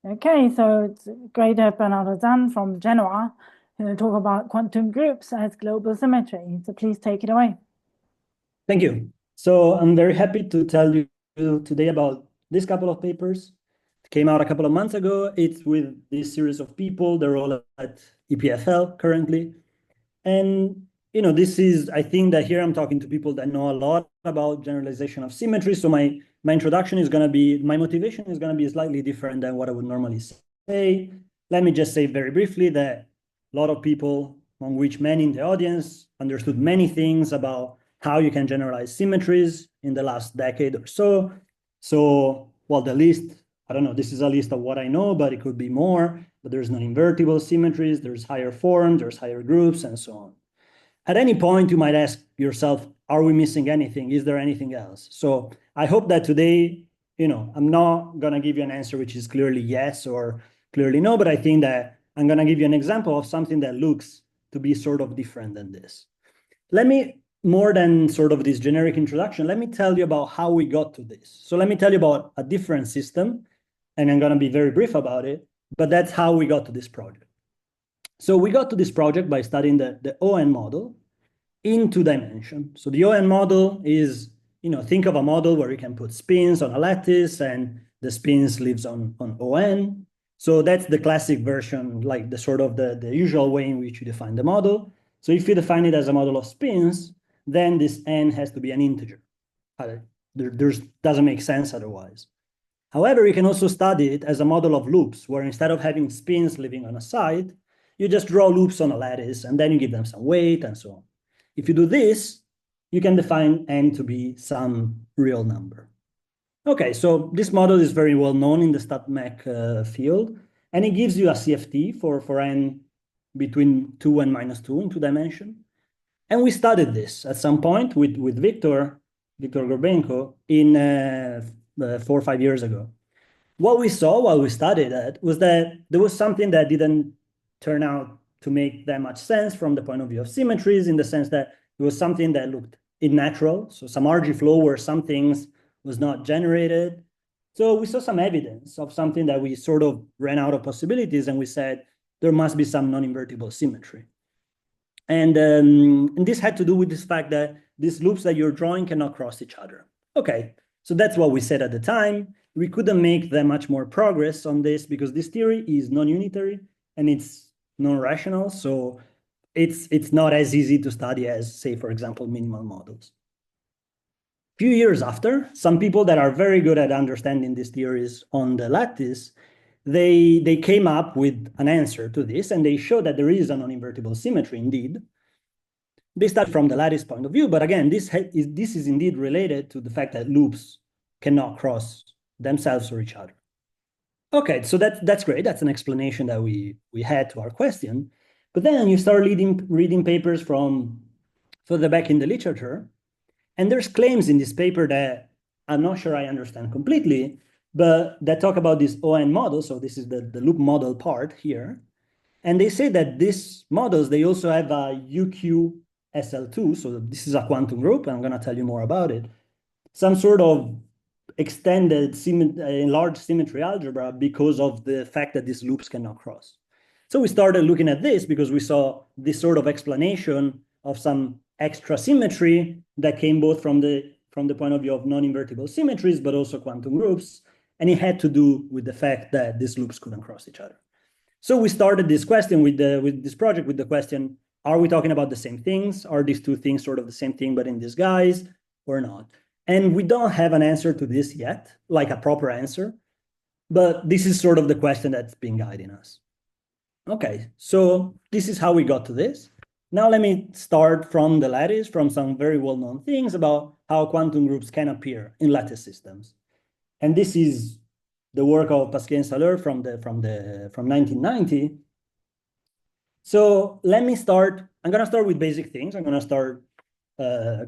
Okay, so it's great to have Bernardo Zan from Genoa to talk about quantum groups as global symmetry. So please take it away. Thank you. So I'm very happy to tell you today about this couple of papers. It came out a couple of months ago. It's with this series of people. They're all at EPFL currently. And this is, I think that here I'm talking to people that know a lot about generalization of symmetry. So my introduction is going to be, my motivation is going to be slightly different than what I would normally say. Let me just say very briefly that a lot of people, among which many in the audience, understood many things about how you can generalize symmetries in the last decade or so. So, well, the list, I don't know, this is a list of what I know, but it could be more. But there's non-invertible symmetries, there's higher forms, there's higher groups, and so on. At any point, you might ask yourself, are we missing anything? Is there anything else? So I hope that today, I'm not going to give you an answer which is clearly yes or clearly no, but I think that I'm going to give you an example of something that looks to be sort of different than this. Let me, more than sort of this generic introduction, let me tell you about how we got to this. So let me tell you about a different system, and I'm going to be very brief about it, but that's how we got to this project. So we got to this project by studying the ON model in 2 dimensions. So the ON model is, think of a model where you can put spins on a lattice and the spins lives on ON. So that's the classic version, like the sort of the usual way in which you define the model. So if you define it as a model of spins, then this n has to be an integer. There doesn't make sense otherwise. However, you can also study it as a model of loops, where instead of having spins living on a side, you just draw loops on a lattice, and then you give them some weight and so on. If you do this, you can define n to be some real number. Okay, so this model is very well known in the StatMech field, and it gives you a CFT for n between 2 and -2 in 2 dimensions. And we studied this at some point with Victor Gorbenko in 4 or 5 years ago. What we saw while we studied that was that there was something that didn't turn out to make that much sense from the point of view of symmetries, in the sense that it was something that looked unnatural. So some RG flow where some things was not generated. So we saw some evidence of something that we sort of ran out of possibilities, and we said there must be some non-invertible symmetry. And this had to do with this fact that these loops that you're drawing cannot cross each other. Okay, so that's what we said at the time. We couldn't make that much more progress on this because this theory is non-unitary and it's non-rational. So it's not as easy to study as, say, for example, minimal models. A few years after, some people that are very good at understanding these theories on the lattice, they came up with an answer to this, and they showed that there is a non-invertible symmetry indeed. They start from the lattice point of view, but again, this is indeed related to the fact that loops cannot cross themselves or each other. Okay, so that's great. That's an explanation that we had to our question. But then you start reading papers from further back in the literature, and there's claims in this paper that I'm not sure I understand completely, but that talk about this ON model. So this is the loop model part here. And they say that these models, they also have a UQ-SL2. So this is a quantum group. I'm going to tell you more about it. Some sort of extended large symmetry algebra because of the fact that these loops cannot cross. So we started looking at this because we saw this sort of explanation of some extra symmetry that came both from the point of view of non-invertible symmetries, but also quantum groups. And it had to do with the fact that these loops couldn't cross each other. So we started this question with this project with the question, are we talking about the same things? Are these two things sort of the same thing, but in disguise or not? And we don't have an answer to this yet, like a proper answer, but this is sort of the question that's been guiding us. Okay, so this is how we got to this. Now let me start from the lattice, from some very well-known things about how quantum groups can appear in lattice systems. And this is the work of Pasquier and Saleur from 1990. So let me start. I'm going to start with basic things. I'm going to start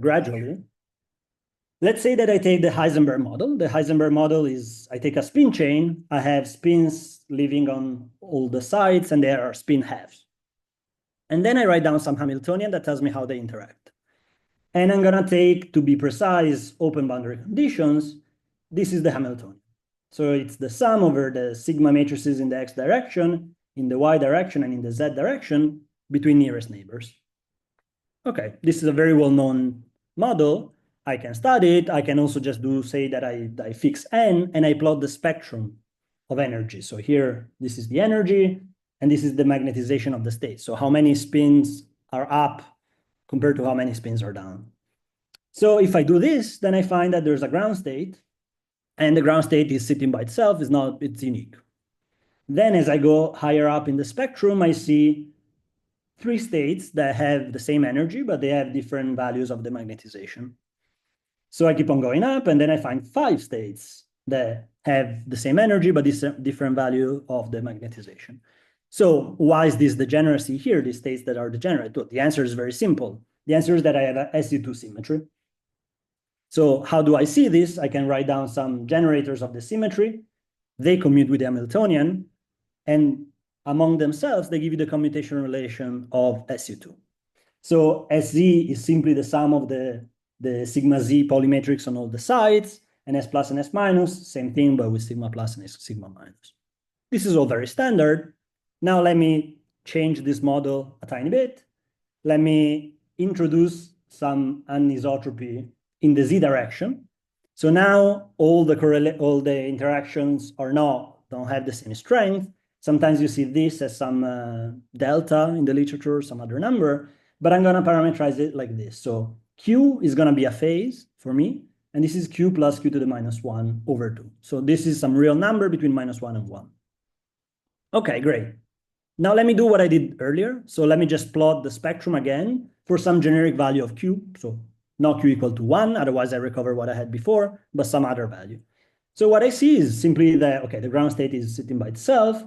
gradually. Let's say that I take the Heisenberg model. The Heisenberg model is, I take a spin chain. I have spins living on all the sides, and there are spin halves. And then I write down some Hamiltonian that tells me how they interact. And I'm going to take, to be precise, open boundary conditions. This is the Hamiltonian. So it's the sum over the sigma matrices in the x direction, in the y direction, and in the z direction between nearest neighbors. Okay, this is a very well-known model. I can study it. I can also just say that I fix n and I plot the spectrum of energy. So here, this is the energy, and this is the magnetization of the state. So how many spins are up compared to how many spins are down. So if I do this, then I find that there's a ground state, and the ground state is sitting by itself, it's unique. Then as I go higher up in the spectrum, I see 3 states that have the same energy, but they have different values of the magnetization. So I keep on going up, and then I find 5 states that have the same energy, but different value of the magnetization. So why is this degeneracy here, these states that are degenerate? Well, the answer is very simple. The answer is that I have a SU2 symmetry. So how do I see this? I can write down some generators of the symmetry. They commute with the Hamiltonian, and among themselves, they give you the commutation relation of SU2. So SZ is simply the sum of the sigma Z polymetrics on all the sides, and S plus and S minus, same thing, but with sigma plus and sigma minus. This is all very standard. Now let me change this model a tiny bit. Let me introduce some anisotropy in the Z direction. So now all the interactions don't have the same strength. Sometimes you see this as some delta in the literature, some other number, but I'm going to parameterize it like this. So Q is going to be a phase for me, and this is Q plus Q to the minus 1 over 2. So this is some real number between minus 1 and 1. Okay, great. Now let me do what I did earlier. So let me just plot the spectrum again for some generic value of Q. So not Q equal to 1, otherwise I recover what I had before, but some other value. So what I see is simply that, okay, the ground state is sitting by itself,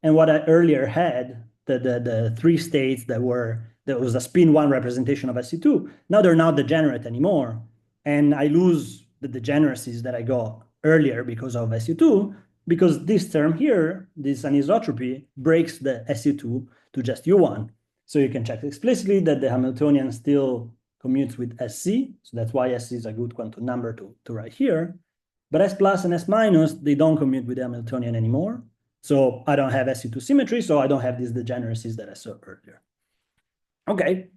and what I earlier had, the 3 states there was a spin 1 representation of SU2, now they're not degenerate anymore. And I lose the degeneracies that I got earlier because of SU2, because this term here, this anisotropy, breaks the SU2 to just U1. So you can check explicitly that the Hamiltonian still commutes with SC. So that's why SC is a good quantum number to write here. But S plus and S minus, they don't commute with the Hamiltonian anymore. So I don't have SU2 symmetry, so I don't have these degeneracies that I saw earlier. Okay,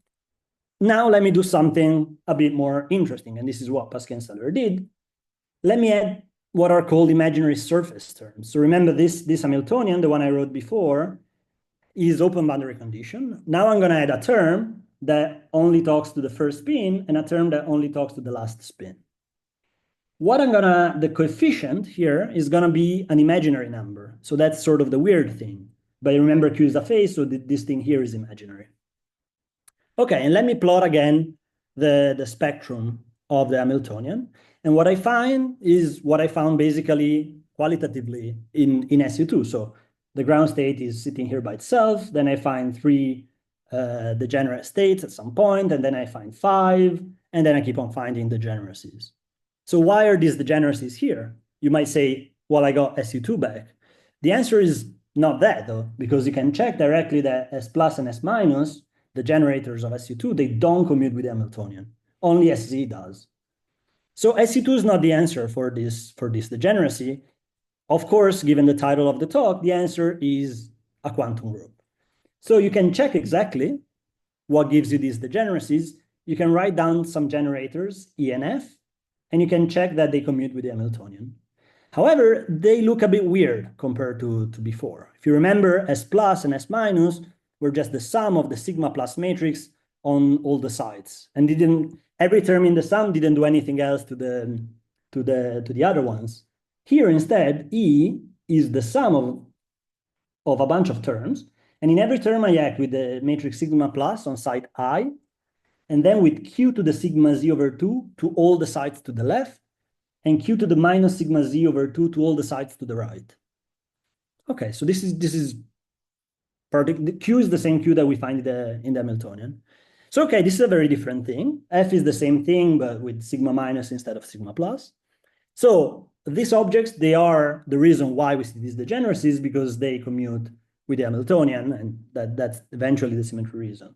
now let me do something a bit more interesting, and this is what Pascal and Steller did. Let me add what are called imaginary surface terms. So remember this Hamiltonian, the one I wrote before, is open boundary condition. Now I'm going to add a term that only talks to the first spin and a term that only talks to the last spin. The coefficient here is going to be an imaginary number. So that's sort of the weird thing. But remember, Q is a phase, so this thing here is imaginary. Okay, and let me plot again the spectrum of the Hamiltonian. And what I find is what I found basically qualitatively in SU2. So the ground state is sitting here by itself. Then I find 3 degenerate states at some point, and then I find 5, and then I keep on finding degeneracies. So why are these degeneracies here? You might say, well, I got SU2 back. The answer is not that, though, because you can check directly that S plus and S minus, the generators of SU2, they don't commute with the Hamiltonian. Only SZ does. So SU2 is not the answer for this degeneracy. Of course, given the title of the talk, the answer is a quantum group. So you can check exactly what gives you these degeneracies. You can write down some generators, E and F, and you can check that they commute with the Hamiltonian. However, they look a bit weird compared to before. If you remember, S plus and S minus were just the sum of the sigma plus matrix on all the sides, and every term in the sum didn't do anything else to the other ones. Here instead, E is the sum of a bunch of terms, and in every term I act with the matrix sigma plus on side I, and then with Q to the sigma Z over 2 to all the sides to the left, and Q to the minus sigma Z over 2 to all the sides to the right. Okay, so this is Q is the same Q that we find in the Hamiltonian. So okay, this is a very different thing. F is the same thing, but with sigma minus instead of sigma plus. So these objects, they are the reason why we see these degeneracies, because they commute with the Hamiltonian, and that's eventually the symmetry reason.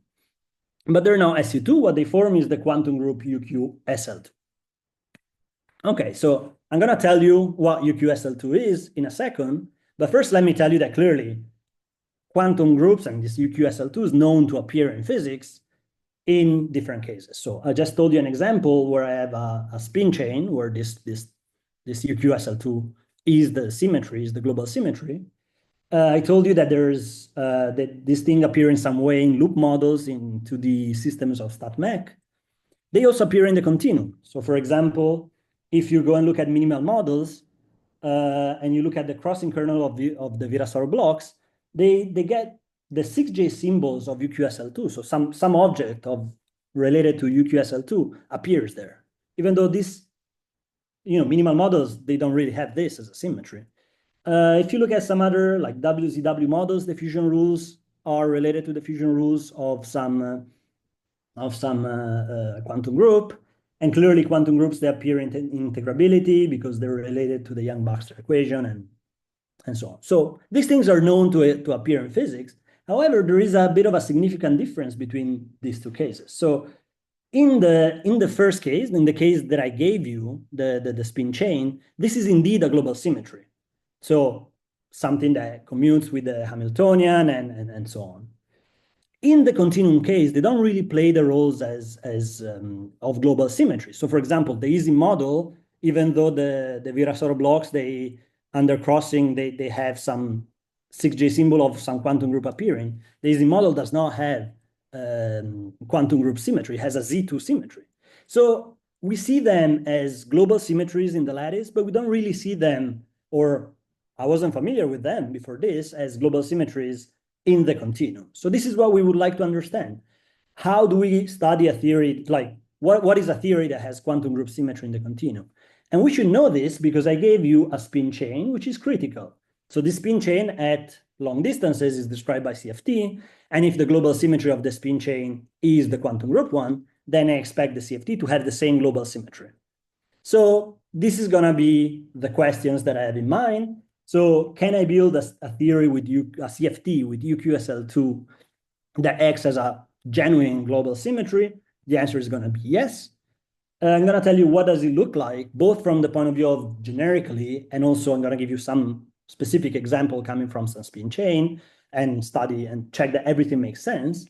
But they're now SU2. What they form is the quantum group UQ SL2. Okay, so I'm going to tell you what UQSL2 is in a second, but first let me tell you that clearly quantum groups and this UQSL2 is known to appear in physics in different cases. So I just told you an example where I have a spin chain where this UQSL2 is the symmetry, is the global symmetry. I told you that that this thing appear in some way in loop models in 2D systems of StatMech. They also appear in the continuum. So for example, if you go and look at minimal models, and you look at the crossing kernel of the Virasoro blocks, they get the 6J symbols of UQSL2. So some object of related to UQSL2 appears there, even though this, minimal models, they don't really have this as a symmetry. If you look at some other like WZW models, the fusion rules are related to the fusion rules of some quantum group. And clearly quantum groups, they appear in integrability because they're related to the Young-Baxter equation and so on. So these things are known to appear in physics. However, there is a bit of a significant difference between these two cases. So in the first case, in the case that I gave you, the spin chain, this is indeed a global symmetry. So something that commutes with the Hamiltonian and so on. In the continuum case, they don't really play the roles as of global symmetry. So for example, the easy model, even though the Virasoro blocks, they under crossing, they have some 6J symbol of some quantum group appearing. The easy model does not have quantum group symmetry, it has a Z2 symmetry. So we see them as global symmetries in the lattice, but we don't really see them, or I wasn't familiar with them before this, as global symmetries in the continuum. So this is what we would like to understand. How do we study a theory, like what is a theory that has quantum group symmetry in the continuum? And we should know this because I gave you a spin chain, which is critical. So this spin chain at long distances is described by CFT. And if the global symmetry of the spin chain is the quantum group one, then I expect the CFT to have the same global symmetry. So this is going to be the questions that I have in mind. So can I build a theory with a CFT with UQSL2 that acts as a genuine global symmetry? The answer is going to be yes. I'm going to tell you what does it look like, both from the point of view of generically, and also I'm going to give you some specific example coming from some spin chain and study and check that everything makes sense.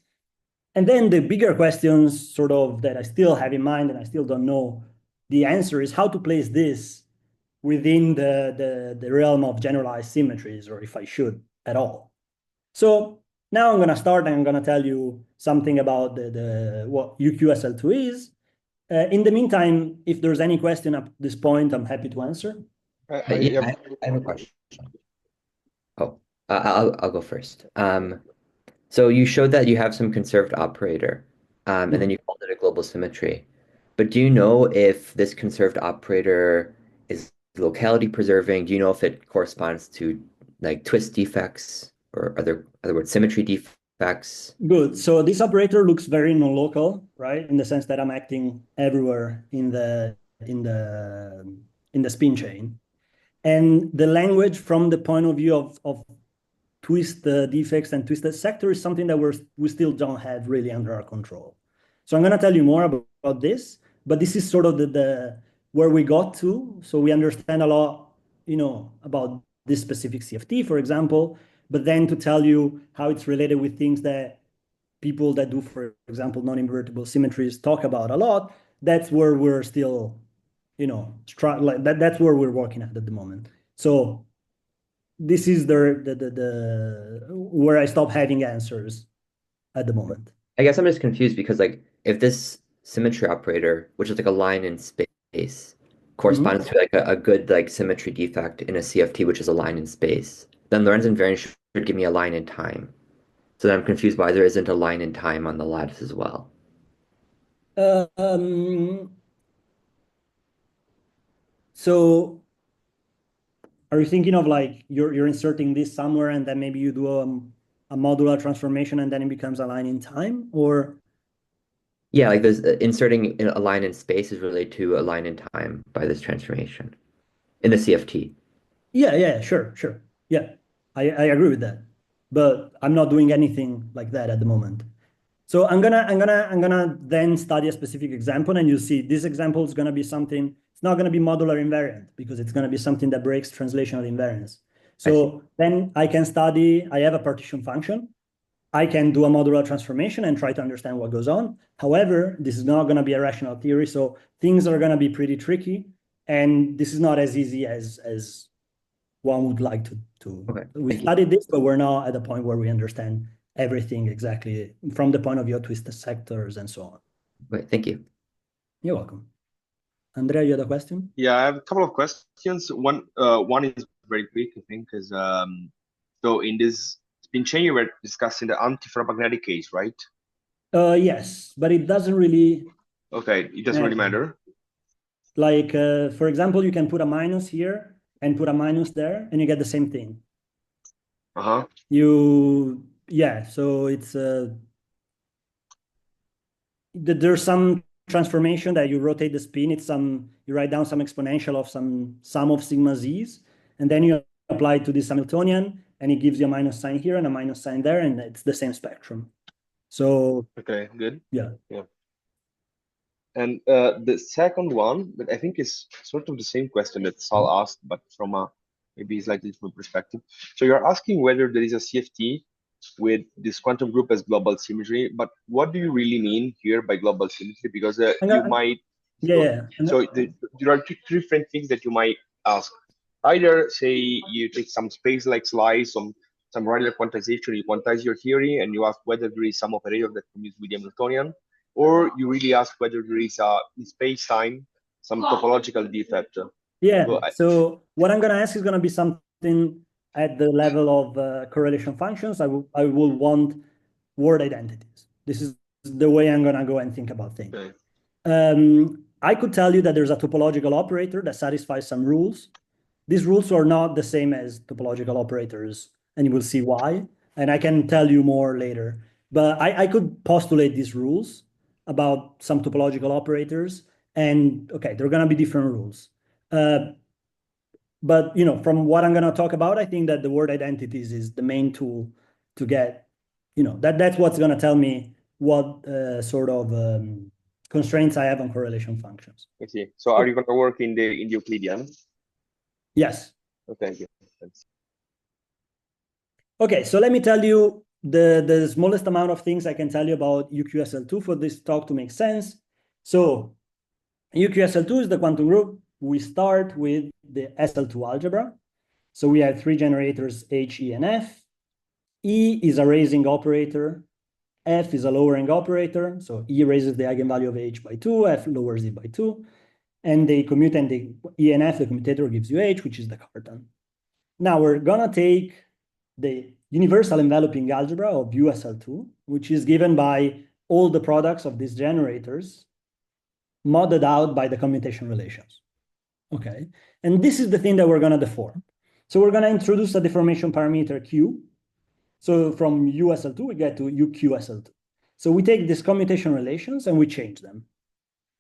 And then the bigger questions sort of that I still have in mind and I still don't know the answer is how to place this within the realm of generalized symmetries, or if I should at all. So now I'm going to start and I'm going to tell you something about what UQSL2 is. In the meantime, if there's any question at this point, I'm happy to answer. Yeah, I have a question. Oh, I'll go first. So you showed that you have some conserved operator, and then you called it a global symmetry. But do you know if this conserved operator is locality preserving? Do you know if it corresponds to like twist defects or other words, symmetry defects? Good. So this operator looks very non-local, right? In the sense that I'm acting everywhere in the spin chain. And the language from the point of view of twist defects and twisted sector is something that we still don't have really under our control. So I'm going to tell you more about this, but this is sort of the where we got to. So we understand a lot, about this specific CFT, for example, but then to tell you how it's related with things that people that do, for example, non-invertible symmetries talk about a lot, that's where we're still, that's where we're working at the moment. So this is the where I stop having answers at the moment. I guess I'm just confused because like if this symmetry operator, which is like a line in space, corresponds to like a good like symmetry defect in a CFT, which is a line in space, then Lorentz invariant should give me a line in time. So then I'm confused why there isn't a line in time on the lattice as well. So are you thinking of like you're inserting this somewhere and then maybe you do a modular transformation and then it becomes a line in time, or? Yeah, like there's inserting a line in space is related to a line in time by this transformation in the CFT. Yeah, sure. Yeah, I agree with that. But I'm not doing anything like that at the moment. So I'm gonna then study a specific example, and you see this example is gonna be something. It's not gonna be modular invariant because it's gonna be something that breaks translational invariance. So then I can study. I have a partition function. I can do a modular transformation and try to understand what goes on. However, this is not gonna be a rational theory, so things are gonna be pretty tricky, and this is not as easy as one would like to. Okay, We thank you. studied this, but we're not at the point where we understand everything exactly from the point of view of twisted sectors and so on. Wait, thank you. You're welcome. Andrea, you had a question? Yeah, I have a couple of questions. One is very quick, I think, because so in this spin chain you were discussing the antiferromagnetic case, right? Yes, but it doesn't really. Okay, it doesn't really matter. Like, for example, you can put a minus here and put a minus there, and you get the same thing. Uh-huh. Yeah, so it's there's some transformation that you rotate the spin. It's you write down some exponential of some sum of sigma z's, and then you apply it to this Hamiltonian, and it gives you a minus sign here and a minus sign there, and it's the same spectrum. So okay, good. Yeah. And the second one, that I think is sort of the same question that Sal asked, but from a maybe slightly different perspective. So you're asking whether there is a CFT with this quantum group as global symmetry, but what do you really mean here by global symmetry? Because you might, so there are two different things that you might ask. Either say you take some space-like slice, some Rayleigh quantization, you quantize your theory, and you ask whether there is some operator that commutes with the Hamiltonian, or you really ask whether there is in space-time some topological defect. Yeah. So what I'm going to ask is going to be something at the level of correlation functions. I will want word identities. This is the way I'm going to go and think about things. Okay. I could tell you that there's a topological operator that satisfies some rules. These rules are not the same as topological operators, and you will see why. And I can tell you more later. But I could postulate these rules about some topological operators, and okay, there are going to be different rules. But from what I'm going to talk about, I think that the word identities is the main tool to get, that's what's going to tell me what sort of constraints I have on correlation functions. I see. So are you going to work in the Euclidean? Yes. Okay, good. Thanks. Okay, so let me tell you the smallest amount of things I can tell you about UQSL2 for this talk to make sense. So UQSL2 is the quantum group. We start with the SL2 algebra. So we have three generators, H, E, and F. E is a raising operator. F is a lowering operator. So E raises the eigenvalue of H by 2, F lowers it by 2. And they commute, and the E and F, the commutator gives you H, which is the cartan. Now we're going to take the universal enveloping algebra of USL2, which is given by all the products of these generators, modded out by the commutation relations. Okay, and this is the thing that we're going to deform. So we're going to introduce a deformation parameter Q. So from USL2, we get to UQSL2. So we take these commutation relations and we change them.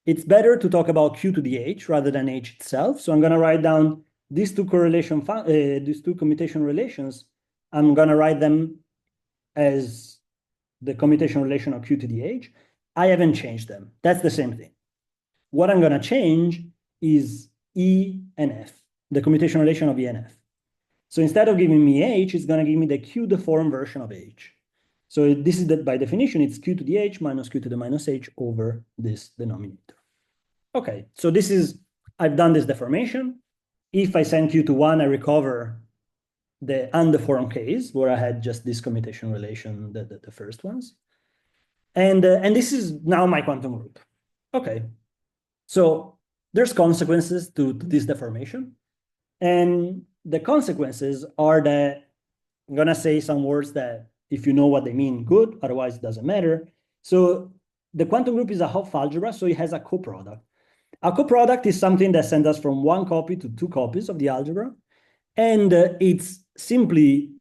It's better to talk about Q to the H rather than H itself. So I'm going to write down these two commutation relations. I'm going to write them as the commutation relation of Q to the H. I haven't changed them. That's the same thing. What I'm going to change is E and F, the commutation relation of E and F. So instead of giving me H, it's going to give me the Q deformed version of H. So this is by definition, it's Q to the H minus Q to the minus H over this denominator. Okay, so I've done this deformation. If I send Q to 1, I recover the undeformed case where I had just this commutation relation, the first ones. And this is now my quantum group. Okay, so there's consequences to this deformation. And the consequences are that I'm going to say some words that if you know what they mean, good, otherwise it doesn't matter. So the quantum group is a Hopf algebra, so it has a coproduct. A coproduct is something that sends us from one copy to two copies of the algebra. And it's simply,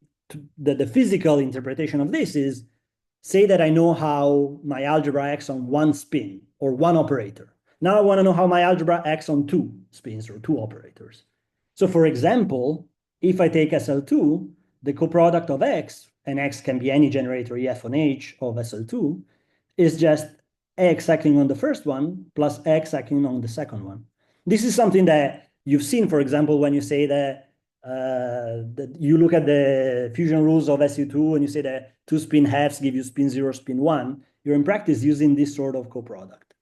the physical interpretation of this is, say that I know how my algebra acts on one spin or one operator. Now I want to know how my algebra acts on two spins or two operators. So for example, if I take SL2, the coproduct of X, and X can be any generator EF on H of SL2, is just x acting on the first one plus x acting on the second one. This is something that you've seen, for example, when you say that you look at the fusion rules of SU2 and you say that two spin halves give you spin 0, spin 1. You're in practice using this sort of coproduct.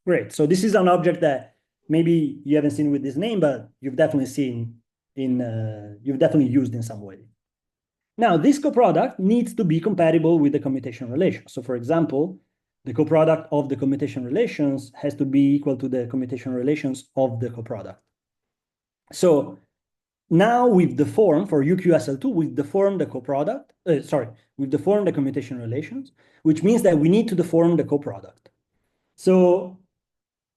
Great. So this is an object that maybe you haven't seen with this name, but you've definitely seen you've definitely used in some way. Now, this coproduct needs to be compatible with the commutation relation. So for example, the coproduct of the commutation relations has to be equal to the commutation relations of the coproduct. So now we've deformed, for UQSL2, we've deformed the coproduct, we've deformed the commutation relations, which means that we need to deform the coproduct. So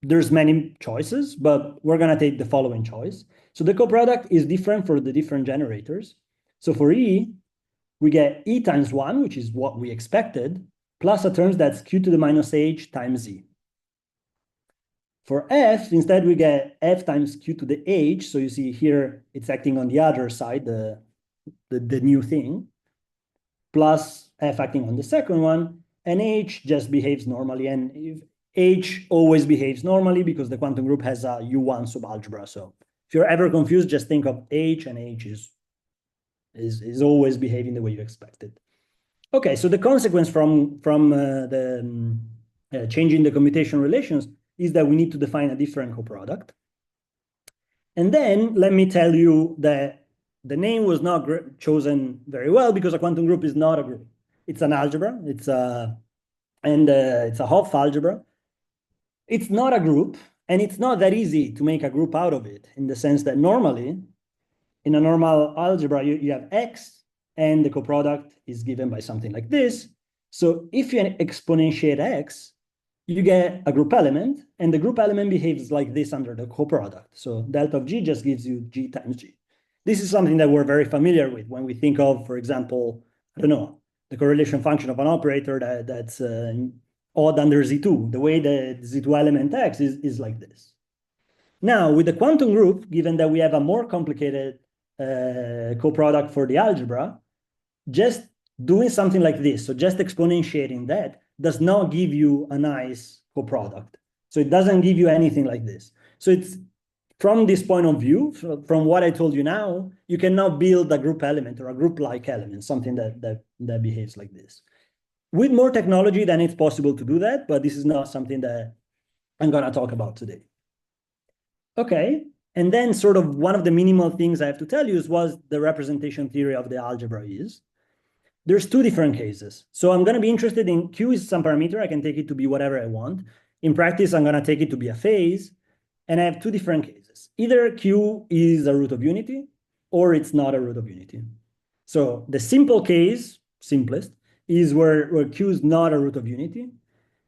there's many choices, but we're gonna take the following choice. So the coproduct is different for the different generators. So for E, we get E times 1, which is what we expected, plus a term that's Q to the minus H times Z. For F, instead, we get F times Q to the H. So you see here, it's acting on the other side, the new thing, plus F acting on the second one, and H just behaves normally. And if H always behaves normally because the quantum group has a U1 subalgebra. So if you're ever confused, just think of H, and H is always behaving the way you expected. Okay, so the consequence from changing the commutation relations is that we need to define a different coproduct. And then let me tell you that the name was not chosen very well because a quantum group is not a group. It's an algebra. It's a Hopf algebra. It's not a group, and it's not that easy to make a group out of it, in the sense that normally, in a normal algebra, you have X, and the coproduct is given by something like this. So if you exponentiate X, you get a group element, and the group element behaves like this under the coproduct. So delta of G just gives you G times G. This is something that we're very familiar with when we think of, for example, I don't know, the correlation function of an operator that's odd under Z2. The way the Z2 element acts is like this. Now, with the quantum group, given that we have a more complicated coproduct for the algebra, just doing something like this, so just exponentiating that, does not give you a nice coproduct. So it doesn't give you anything like this. So it's from this point of view, from what I told you now, you can now build a group element or a group-like element, something that behaves like this. With more technology, then it's possible to do that, but this is not something that I'm going to talk about today. Okay, and then sort of one of the minimal things I have to tell you is what the representation theory of the algebra is. There's two different cases. So I'm going to be interested in Q is some parameter. I can take it to be whatever I want. In practice, I'm going to take it to be a phase. And I have two different cases. Either Q is a root of unity, or it's not a root of unity. So the simple case, simplest, is where Q is not a root of unity.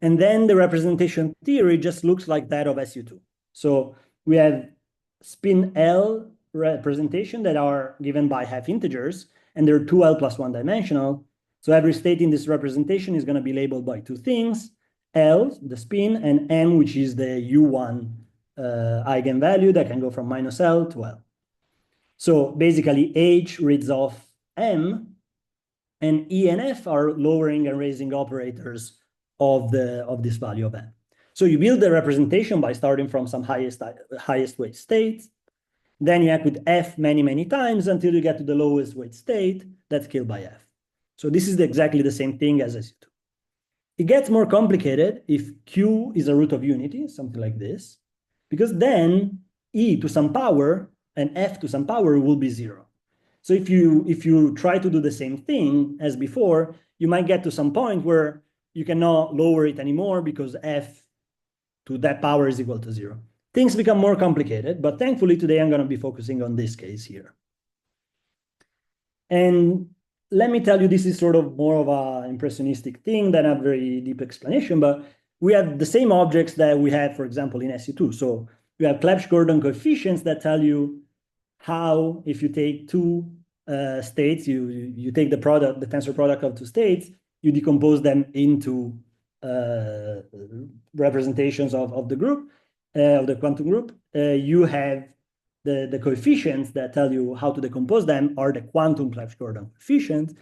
And then the representation theory just looks like that of SU2. So we have spin L representation that are given by half integers, and they're 2L plus 1 dimensional. So every state in this representation is going to be labeled by two things, L, the spin, and M, which is the U1 eigenvalue that can go from minus L to L. So basically, H reads off M, and E and F are lowering and raising operators of this value of M. So you build the representation by starting from some highest weight state. Then you act with F many, many times until you get to the lowest weight state that's killed by F. So this is exactly the same thing as SU2. It gets more complicated if Q is a root of unity, something like this, because then E to some power and F to some power will be 0. So if you try to do the same thing as before, you might get to some point where you cannot lower it anymore because F to that power is equal to 0. Things become more complicated, but thankfully today I'm going to be focusing on this case here. And let me tell you, this is sort of more of an impressionistic thing than a very deep explanation, but we have the same objects that we had, for example, in SU2. So we have Clebsch-Gordon coefficients that tell you how, if you take two states, you take the tensor product of two states, you decompose them into representations of the group, of the quantum group. You have the coefficients that tell you how to decompose them are the quantum Clebsch-Gordon coefficients.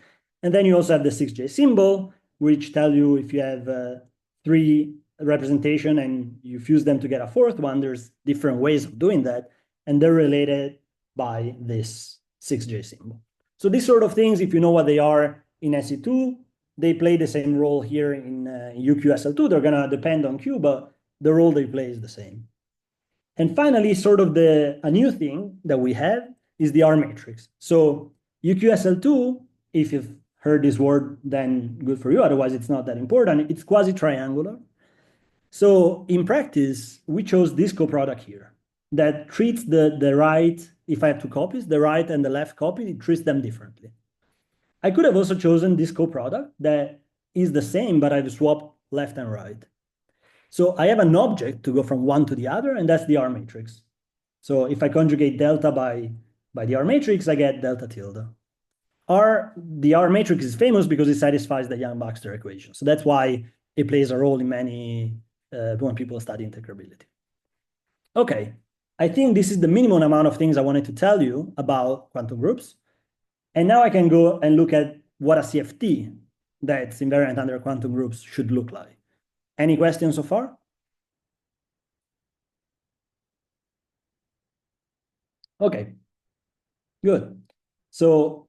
And then you also have the 6J symbol, which tell you if you have three representation and you fuse them to get a fourth one, there's different ways of doing that, and they're related by this 6J symbol. So these sort of things, if you know what they are in SE2, they play the same role here in UQSL2. They're going to depend on Q, but the role they play is the same. And finally, sort of a new thing that we have is the R matrix. So UQSL2, if you've heard this word, then good for you. Otherwise, it's not that important. It's quasi-triangular. So in practice, we chose this coproduct here that treats the right, if I have two copies, the right and the left copy, it treats them differently. I could have also chosen this coproduct that is the same, but I've swapped left and right. So I have an object to go from one to the other, and that's the R matrix. So if I conjugate delta by the R matrix, I get delta tilde. The R matrix is famous because it satisfies the Yang-Baxter equation. So that's why it plays a role in many, when people study integrability. Okay, I think this is the minimum amount of things I wanted to tell you about quantum groups. And now I can go and look at what a CFT that's invariant under quantum groups should look like. Any questions so far? Okay, good. So,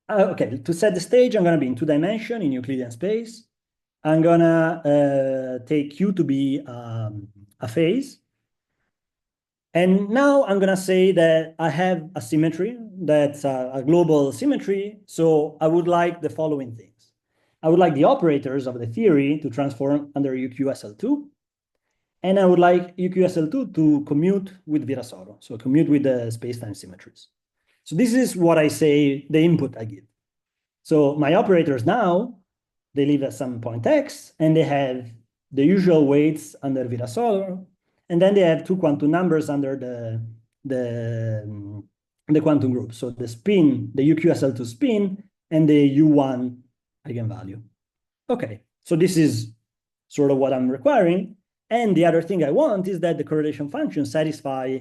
okay, to set the stage, I'm going to be in 2-dimension in Euclidean space. I'm going to take Q to be a phase. And now I'm going to say that I have a symmetry that's a global symmetry. So I would like the following things. I would like the operators of the theory to transform under UQSL2. And I would like UQSL2 to commute with Virasoro, so commute with the space-time symmetries. So this is what I say, the input I give. So my operators now, they live at some point x, and they have the usual weights under Virasoro, and then they have two quantum numbers under the quantum group. So the spin, the UQSL2 spin, and the U1 eigenvalue. Okay, so this is sort of what I'm requiring. And the other thing I want is that the correlation functions satisfy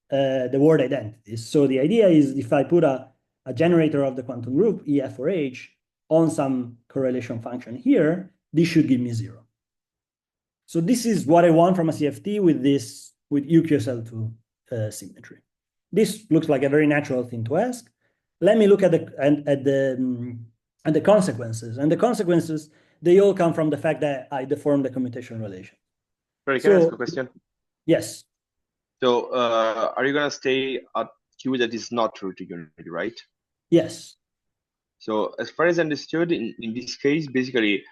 the word identities. So the idea is if I put a generator of the quantum group, EF or H, on some correlation function here, this should give me 0. So this is what I want from a CFT with UQSL2 symmetry. This looks like a very natural thing to ask. Let me look at the consequences. And the consequences, they all come from the fact that I deform the commutation relation. Sorry, can I ask a question? Yes. So are you going to stay at Q that is not root unity, right? Yes. So as far as I understood, in this case, basically,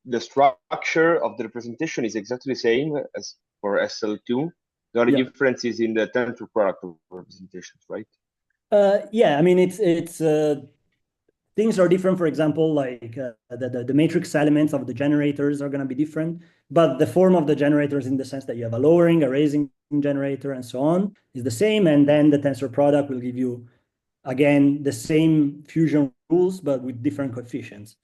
the structure of the representation is exactly the same as for SL2. The only difference is in the tensor product of representations, right? Yeah, I mean, it's things are different. For example, like the matrix elements of the generators are going to be different, but the form of the generators in the sense that you have a lowering, a raising generator, and so on is the same. And then the tensor product will give you, again, the same fusion rules, but with different coefficients.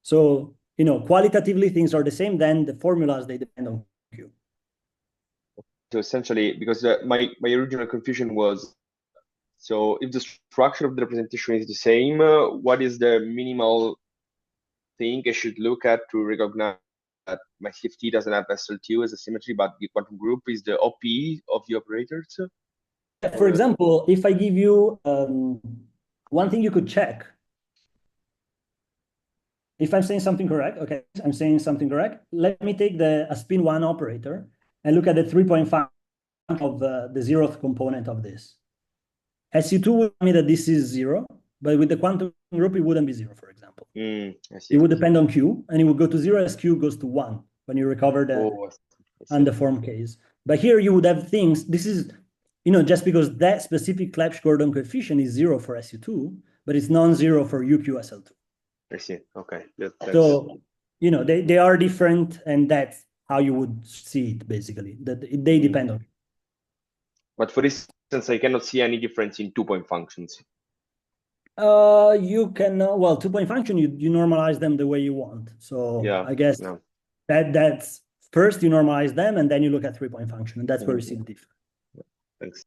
So, you know, qualitatively things are the same, then the formulas, they depend on Q. So essentially, because my original confusion was, so if the structure of the representation is the same, what is the minimal thing I should look at to recognize that my CFT doesn't have SL2 as a symmetry, but the quantum group is the OP of the operators? For example, if I give you one thing you could check, if I'm saying something correct, okay, I'm saying something correct. Let me take a spin 1 operator and look at the 3.5 of the 0th component of this. SU2 would tell me that this is 0, but with the quantum group, it wouldn't be 0, for example. It would depend on Q, and it would go to 0 as Q goes to 1 when you recover the undeformed case. But here you would have things, this is, you know, just because that specific Clebsch-Gordon coefficient is 0 for SU2, but it's non-zero for UQSL2. I see. Okay. So, you know, they are different, and that's how you would see it, basically. That they depend on. But for instance, I cannot see any difference in 2-point functions. You can, well, 2-point function, you normalize them the way you want. So yeah, I guess that's first you normalize them, and then you look at 3-point function, and that's where you see the difference. Thanks.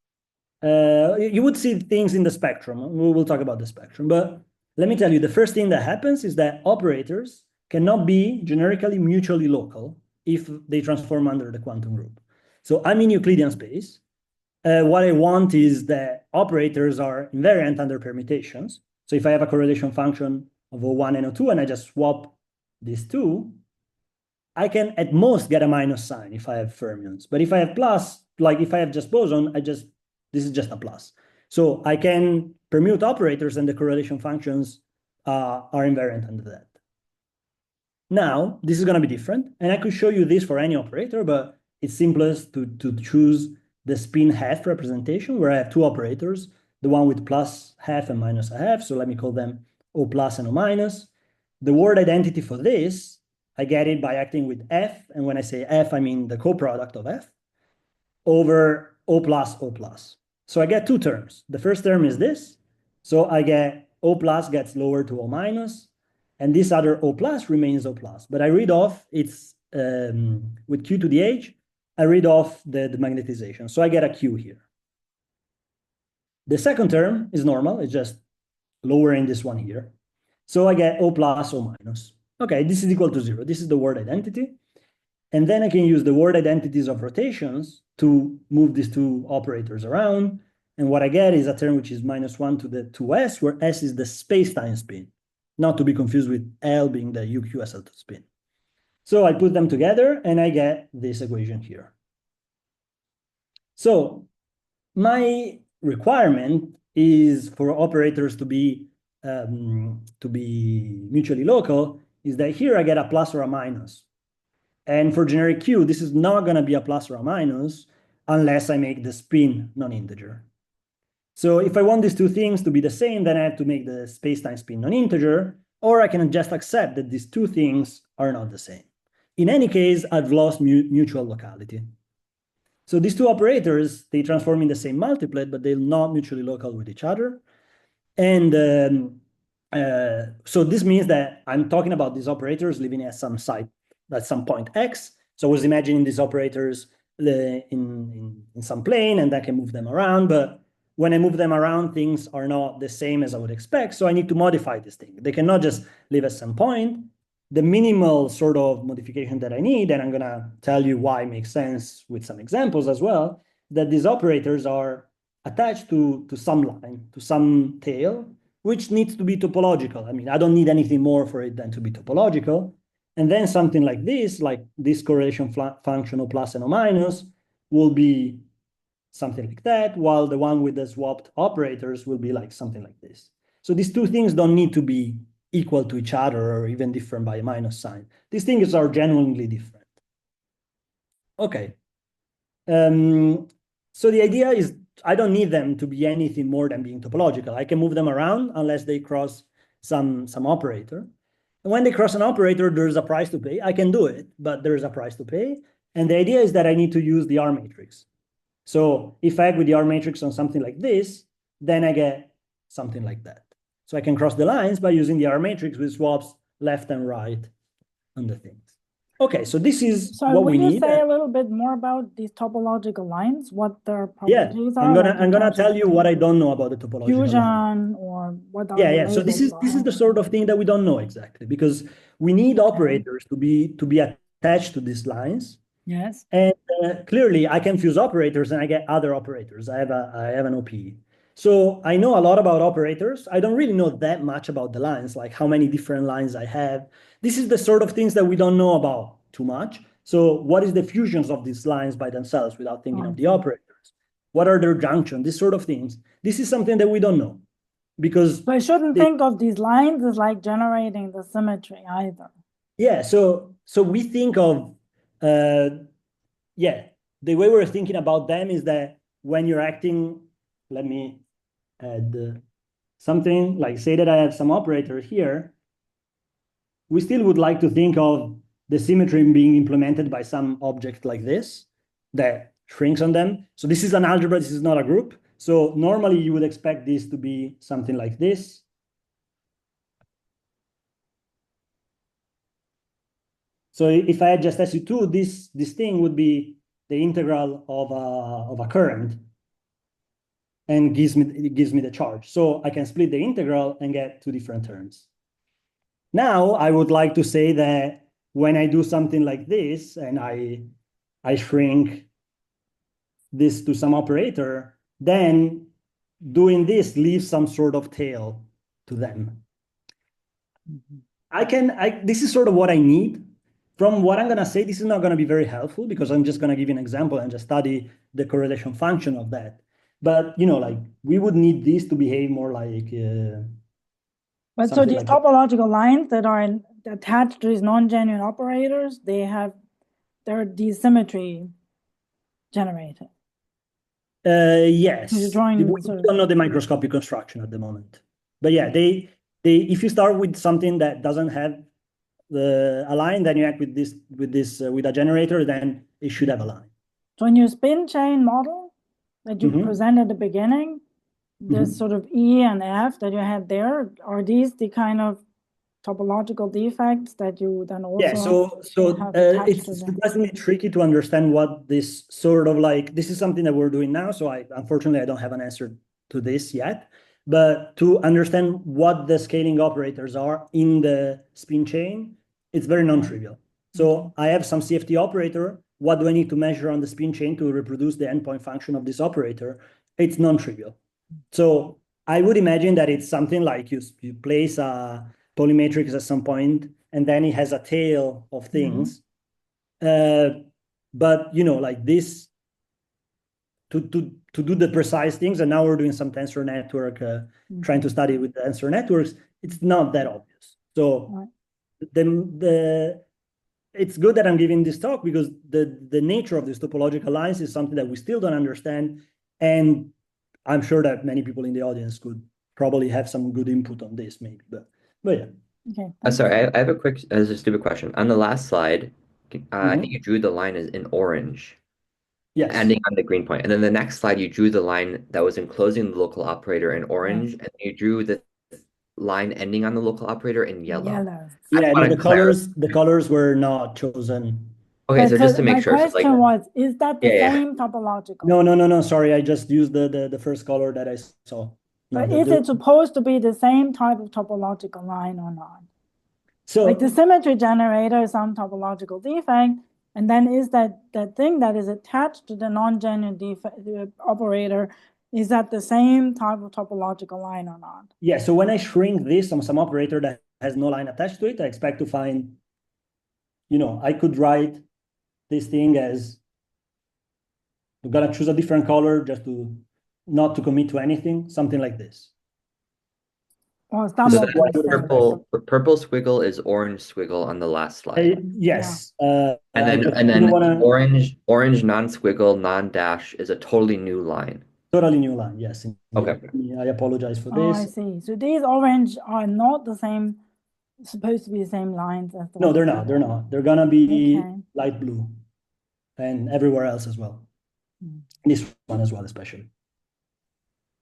You would see things in the spectrum. We will talk about the spectrum, but let me tell you, the first thing that happens is that operators, cannot be generically mutually local if they transform under the quantum group. So I'm in Euclidean space. What I want is that operators are invariant under permutations. So if I have a correlation function of O1 and O2 and I just swap these two, I can at most get a minus sign if I have fermions. But if I have plus, like if I have just boson, this is just a plus. So I can permute operators and the correlation functions are invariant under that. Now, this is going to be different. And I could show you this for any operator, but it's simplest to choose the spin half representation where I have two operators, the one with plus half and minus a half. So let me call them O plus and O minus. The word identity for this, I get it by acting with F. And when I say F, I mean the coproduct of F over O plus, O plus. So I get two terms. The first term is this. So I get O plus gets lowered to O minus. And this other O plus remains O plus. But I read off it's with Q to the H, I read off the magnetization. So I get a Q here. The second term is normal. It's just lowering this one here. So I get O plus, O minus. Okay, this is equal to 0. This is the word identity. And then I can use the word identities of rotations to move these two operators around. And what I get is a term which is -1 to the 2s, where s is the space-time spin, not to be confused with L being the UQSL2 spin. So I put them together and I get this equation here. So my requirement is for operators to be mutually local, is that here I get a plus or a minus. And for generic Q, this is not going to be a plus or a minus unless I make the spin non-integer. So if I want these two things to be the same, then I have to make the space-time spin non-integer, or I can just accept that these two things are not the same. In any case, I've lost mutual locality. So these two operators, they transform in the same multiplet, but they're not mutually local with each other. And so this means that I'm talking about these operators living at some site, at some point X. So I was imagining these operators in some plane, and I can move them around. But when I move them around, things are not the same as I would expect. So I need to modify this thing. They cannot just live at some point. The minimal sort of modification that I need, and I'm going to tell you why it makes sense with some examples as well, that these operators are attached to some line, to some tail, which needs to be topological. I mean, I don't need anything more for it than to be topological. And then something like this correlation function O plus and O minus will be something like that, while the one with the swapped operators will be like something like this. So these two things don't need to be equal to each other or even different by a minus sign. These things are genuinely different. Okay. So the idea is I don't need them to be anything more than being topological. I can move them around unless they cross some operator. And when they cross an operator, there's a price to pay. I can do it, but there's a price to pay. And the idea is that I need to use the R matrix. So if I act with the R matrix on something like this, then I get something like that. So I can cross the lines by using the R matrix, which swaps left and right on the things. Okay, so this is what we need. Will you say a little bit more about these topological lines, what their properties are? I'm gonna tell you what I don't know about the topological fusion line. Or what are the So this is the sort of thing that we don't know exactly, because we need operators to be attached to these lines. Yes. And clearly I can fuse operators and I get other operators. I have an OPE. So I know a lot about operators. I don't really know that much about the lines, like how many different lines I have. This is the sort of things that we don't know about too much. So what is the fusions of these lines by themselves without thinking of the operators? What are their junctions? These sort of things. This is something that we don't know. Because so I shouldn't think of these lines as like generating the symmetry either. Yeah, so we think of the way we're thinking about them is that when you're acting, let me add something, like say that I have some operator here, we still would like to think of the symmetry being implemented by some object like this that shrinks on them. So this is an algebra, this is not a group. So normally you would expect this to be something like this. So if I had just SU2, this thing would be the integral of a current, and it gives me the charge. So I can split the integral and get two different terms. Now I would like to say that when I do something like this and I shrink this to some operator, then doing this leaves some sort of tail to them. This is sort of what I need. From what I'm going to say, this is not going to be very helpful because I'm just going to give you an example and just study the correlation function of that. But, like we would need this to behave more like But so something these like topological lines that are attached to these non-genuine operators, they're these symmetry generated. yes. You're drawing We sort of- don't know the microscopic construction at the moment. But yeah, they if you start with something that doesn't have a line, then you act with a generator, then it should have a line. So in your spin chain model that you presented at the beginning, this sort of E and F that you had there, are these the kind of topological defects that you then also have attached it's to them? surprisingly tricky to understand what this sort of like, this is something that we're doing now. So unfortunately, I don't have an answer to this yet. But to understand what the scaling operators are in the spin chain, it's very non-trivial. So I have some CFT operator. What do I need to measure on the spin chain to reproduce the endpoint function of this operator? It's non-trivial. So I would imagine that it's something like you place a polymatrix at some point, and then it has a tail of things. But like this, to do the precise things, and now we're doing some tensor network, trying to study with the tensor networks, it's not that obvious. So it's good that I'm giving this talk because the nature of these topological lines is something that we still don't understand, and I'm sure that many people in the audience could probably have some good input on this, maybe. But yeah. Okay. Sorry, I have a quick, as a stupid question. On the last slide, I think you drew the line as in orange, Yes. ending on the green point. And then the next slide, you drew the line that was enclosing the local operator in orange, and you drew the line ending on the local operator in yellow. Yeah, no, the colors were not chosen. Okay, so just to make sure. My question was, is that the same topological? No. Sorry, I just used the first color that I saw. But is it supposed to be the same type of topological line or not? So like the symmetry generator is some topological defect, and then is that thing that is attached to the non-genuine defect operator, is that the same type of topological line or not? Yeah, so when I shrink this on some operator that has no line attached to it, I expect to find, I could write this thing as, I'm gonna choose a different color just to not to commit to anything, something like this. Well, so the purple squiggle is orange squiggle on the last slide. Yes. And then orange non-squiggle, non-dash is a totally new line. Totally new line, yes. Okay. I apologize for this. Oh, I see. So these orange are not the same, supposed to be the same lines as the No, they're not. They're gonna be light blue, and everywhere else as well. This one as well, especially.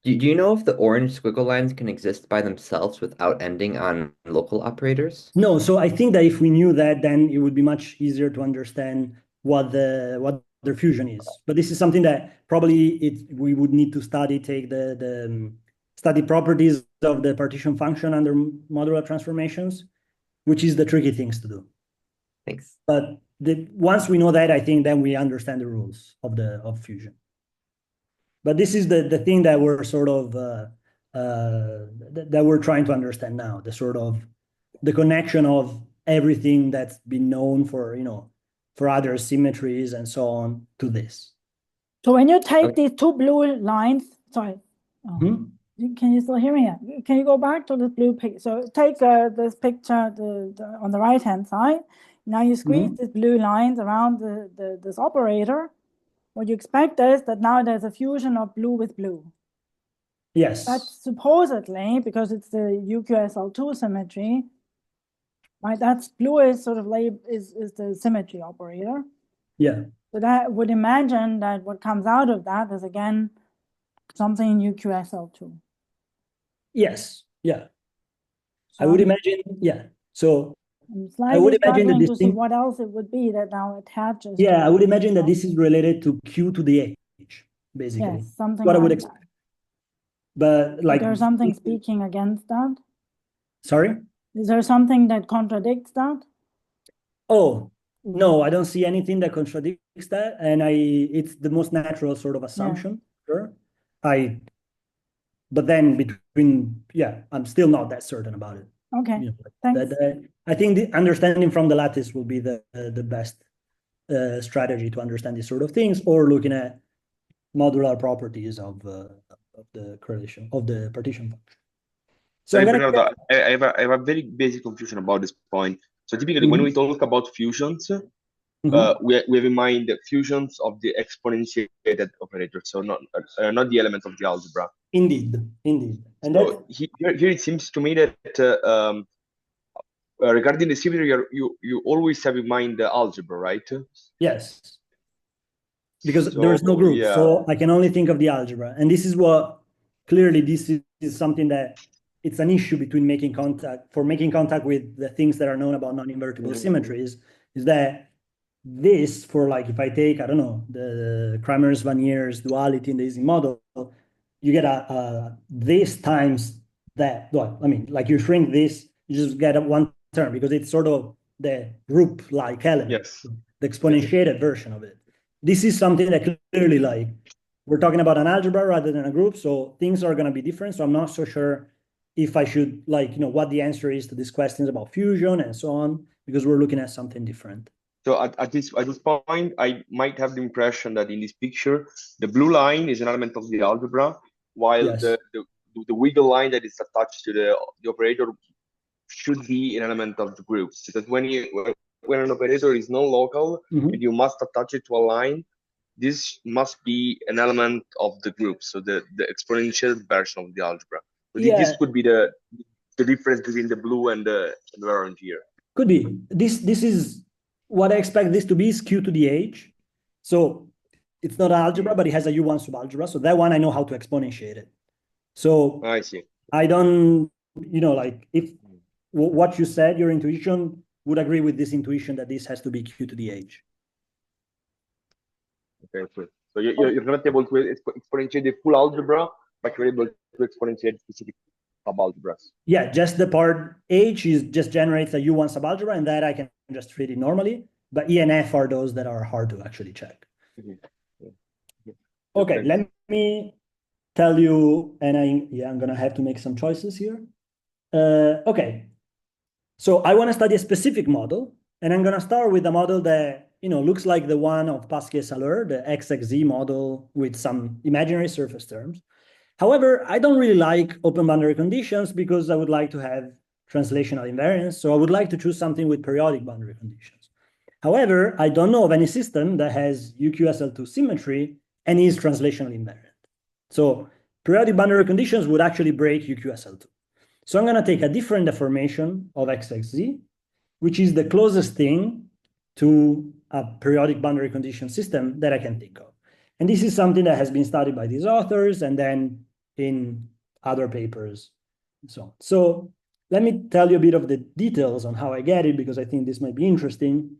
Do you know if the orange squiggle lines can exist by themselves without ending on local operators? No, so I think that if we knew that, then it would be much easier to understand what their fusion is. But this is something that probably we would need to study, take the study properties of the partition function under modular transformations, which is the tricky things to do. Thanks. But once we know that, I think then we understand the rules of fusion. But this is the thing that we're sort of that we're trying to understand now, the connection of everything that's been known for for other symmetries and so on to this. So when you take these two blue lines, sorry, can you still hear me? Can you go back to the blue picture? So take this picture on the right hand side. Now you squeeze these blue lines around this operator. What you expect is that now there's a fusion of blue with blue. Yes. That's supposedly, because it's the UQSL2 symmetry, right? That's blue is sort of is the symmetry operator. Yeah. So that would imagine that what comes out of that is again something in UQSL2. Yes. Yeah. So I would imagine. Yeah. So I would imagine that to see what else it would be that now attaches. Yeah, I would imagine that this is related to Q to the H, basically. Yes, something what like I would expect. But like there's something speaking against that. Sorry? Is there something that contradicts that? Oh, no, I don't see anything that contradicts that. And it's the most natural sort of assumption. Sure. But then I'm still not that certain about it. Okay, thanks. I think the understanding from the lattice will be the best strategy to understand these sort of things, or looking at modular properties of the correlation of the partition function. So Bernardo, I have a very basic confusion about this point. So typically, when we talk about fusions, we have in mind the fusions of the exponentiated operator, so not the element of the algebra. Indeed. And so here it seems to me that regarding the symmetry, you always have in mind the algebra, right? Yes. Because there is no group, so I can only think of the algebra. And this is what, clearly, this is something that it's an issue between making contact with the things that are known about non-invertible symmetries, is that this, for like, if I take, I don't know, the Kramers-Vanier's duality in the Ising model, you get this times that. Well, I mean, like you shrink this, you just get one term, because it's sort of the group-like element, the exponentiated version of it. This is something that clearly, like, we're talking about an algebra rather than a group, so things are going to be different. So I'm not so sure if I should, like, what the answer is to these questions about fusion and so on, because we're looking at something different. So at this point, I might have the impression that in this picture, the blue line is an element of the algebra, while the wiggle line that is attached to the operator should be an element of the group. Because when an operator is non-local and you must attach it to a line, this must be an element of the group, so the exponential version of the algebra. So this could be the difference between the blue and the orange here. Could be. This is what I expect this to be, is q to the h. So it's not algebra, but it has a U1 subalgebra. So that one I know how to exponentiate it. So I see. I don't, like, if what you said, your intuition would agree with this intuition that this has to be q to the h. Okay, good. So you're not able to exponentiate the full algebra, but you're able to exponentiate specific subalgebras. Yeah, just the part H just generates a U1 subalgebra, and that I can just treat it normally. But E and F are those that are hard to actually check. Okay, let me tell you, and I'm gonna have to make some choices here. Okay, so I want to study a specific model, and I'm gonna start with a model that looks like the one of Pasquier-Salur, the XXZ model with some imaginary surface terms. However, I don't really like open boundary conditions because I would like to have translational invariance. So I would like to choose something with periodic boundary conditions. However, I don't know of any system that has UQSL2 symmetry and is translational invariant. So periodic boundary conditions would actually break UQSL2. So I'm going to take a different deformation of XXZ, which is the closest thing to a periodic boundary condition system that I can think of. And this is something that has been studied by these authors and then in other papers and so on. So let me tell you a bit of the details on how I get it, because I think this might be interesting.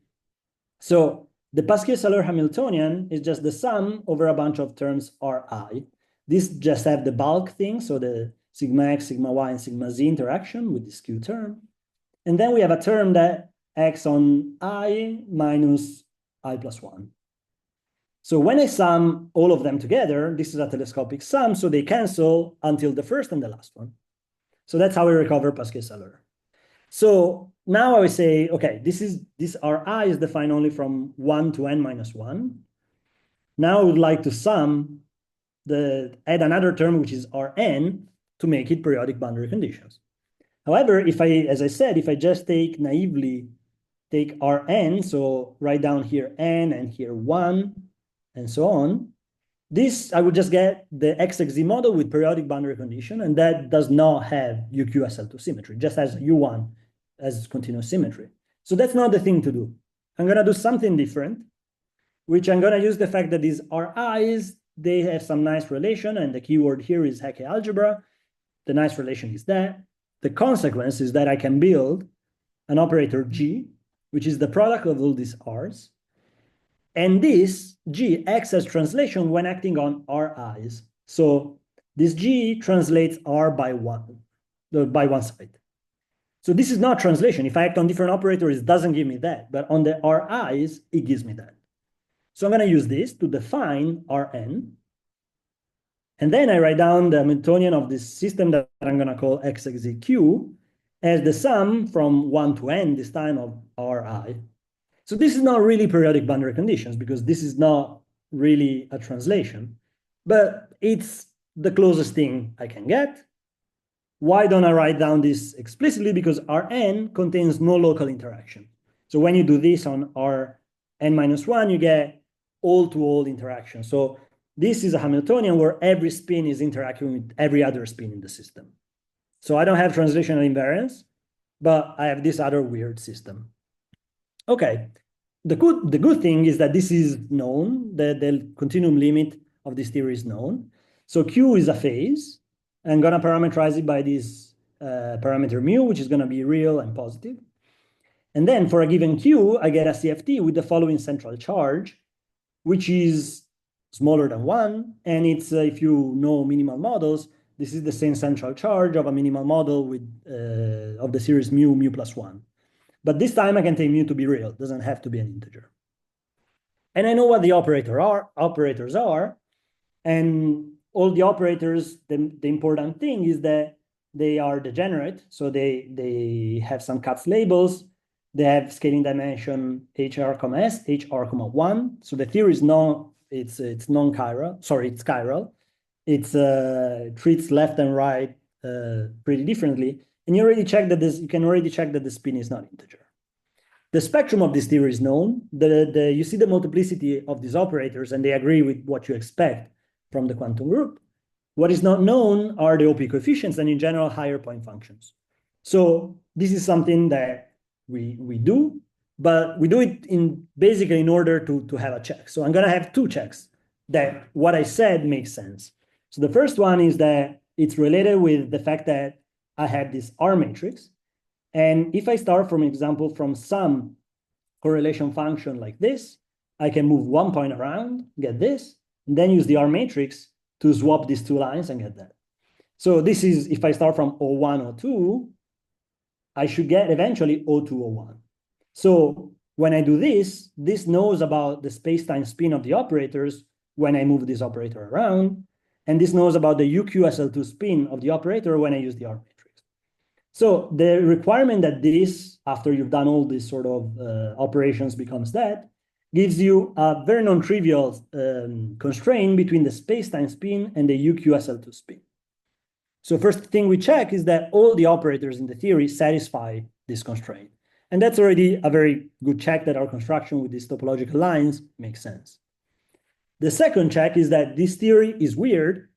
So the Pasquier-Salur Hamiltonian is just the sum over a bunch of terms Ri. This just have the bulk thing, so the sigma x, sigma y, and sigma z interaction with this Q term. And then we have a term that acts on I minus I plus 1. So when I sum all of them together, this is a telescopic sum, so they cancel until the first and the last one. So that's how we recover Pasquier-Salur. So now I would say, okay, this Ri is defined only from 1 to n minus 1. Now I would like to add another term, which is Rn, to make it periodic boundary conditions. However, as I said, if I just naively take Rn, so write down here n and here 1, and so on, I would just get the XXZ model with periodic boundary condition, and that does not have UQSL2 symmetry, just as U1 as continuous symmetry. So that's not the thing to do. I'm going to do something different, which I'm going to use the fact that these Ri's, they have some nice relation, and the keyword here is Hecke algebra. The nice relation is that. The consequence is that I can build an operator G, which is the product of all these R's. And this G acts as translation when acting on Ri's. So this G translates R by one side. So this is not translation. If I act on different operators, it doesn't give me that. But on the Ri's, it gives me that. So I'm going to use this to define Rn. And then I write down the Hamiltonian of this system that I'm going to call XXQ as the sum from 1 to n, this time of Ri. So this is not really periodic boundary conditions because this is not really a translation, but it's the closest thing I can get. Why don't I write down this explicitly? Because Rn contains no local interaction. So when you do this on Rn-1, you get all-to-all interaction. So this is a Hamiltonian where every spin is interacting with every other spin in the system. So I don't have translational invariance, but I have this other weird system. Okay, the good thing is that this is known, the continuum limit of this theory is known. So Q is a phase. I'm going to parameterize it by this parameter mu, which is going to be real and positive. And then for a given Q, I get a CFT with the following central charge, which is smaller than 1. And it's, if you know minimal models, this is the same central charge of a minimal model with of the series mu plus 1. But this time I can take mu to be real. It doesn't have to be an integer. And I know what the operators are. And all the operators, the important thing is that they are degenerate. So they have some Katz labels. They have scaling dimension HR, S, HR, 1. So the theory is it's non-chiral. Sorry, it's chiral. It treats left and right pretty differently. And you can already check that the spin is not integer. The spectrum of this theory is known. You see the multiplicity of these operators, and they agree with what you expect from the quantum group. What is not known are the OP coefficients and in general higher point functions. So this is something that we do, but we do it basically in order to have a check. So I'm going to have two checks that what I said makes sense. So the first one is that it's related with the fact that I have this R matrix. And if I start, for example, from some correlation function like this, I can move 1 point around, get this, and then use the R matrix to swap these two lines and get that. So this is, if I start from O1, O2, I should get eventually O2, O1. So when I do this, this knows about the space-time spin of the operators when I move this operator around, and this knows about the UQSL2 spin of the operator when I use the R matrix. So the requirement that this, after you've done all these sort of operations, becomes that, gives you a very non-trivial constraint between the space-time spin and the UQSL2 spin. So first thing we check is that all the operators in the theory satisfy this constraint. And that's already a very good check that our construction with these topological lines makes sense. The second check is that this theory is weird,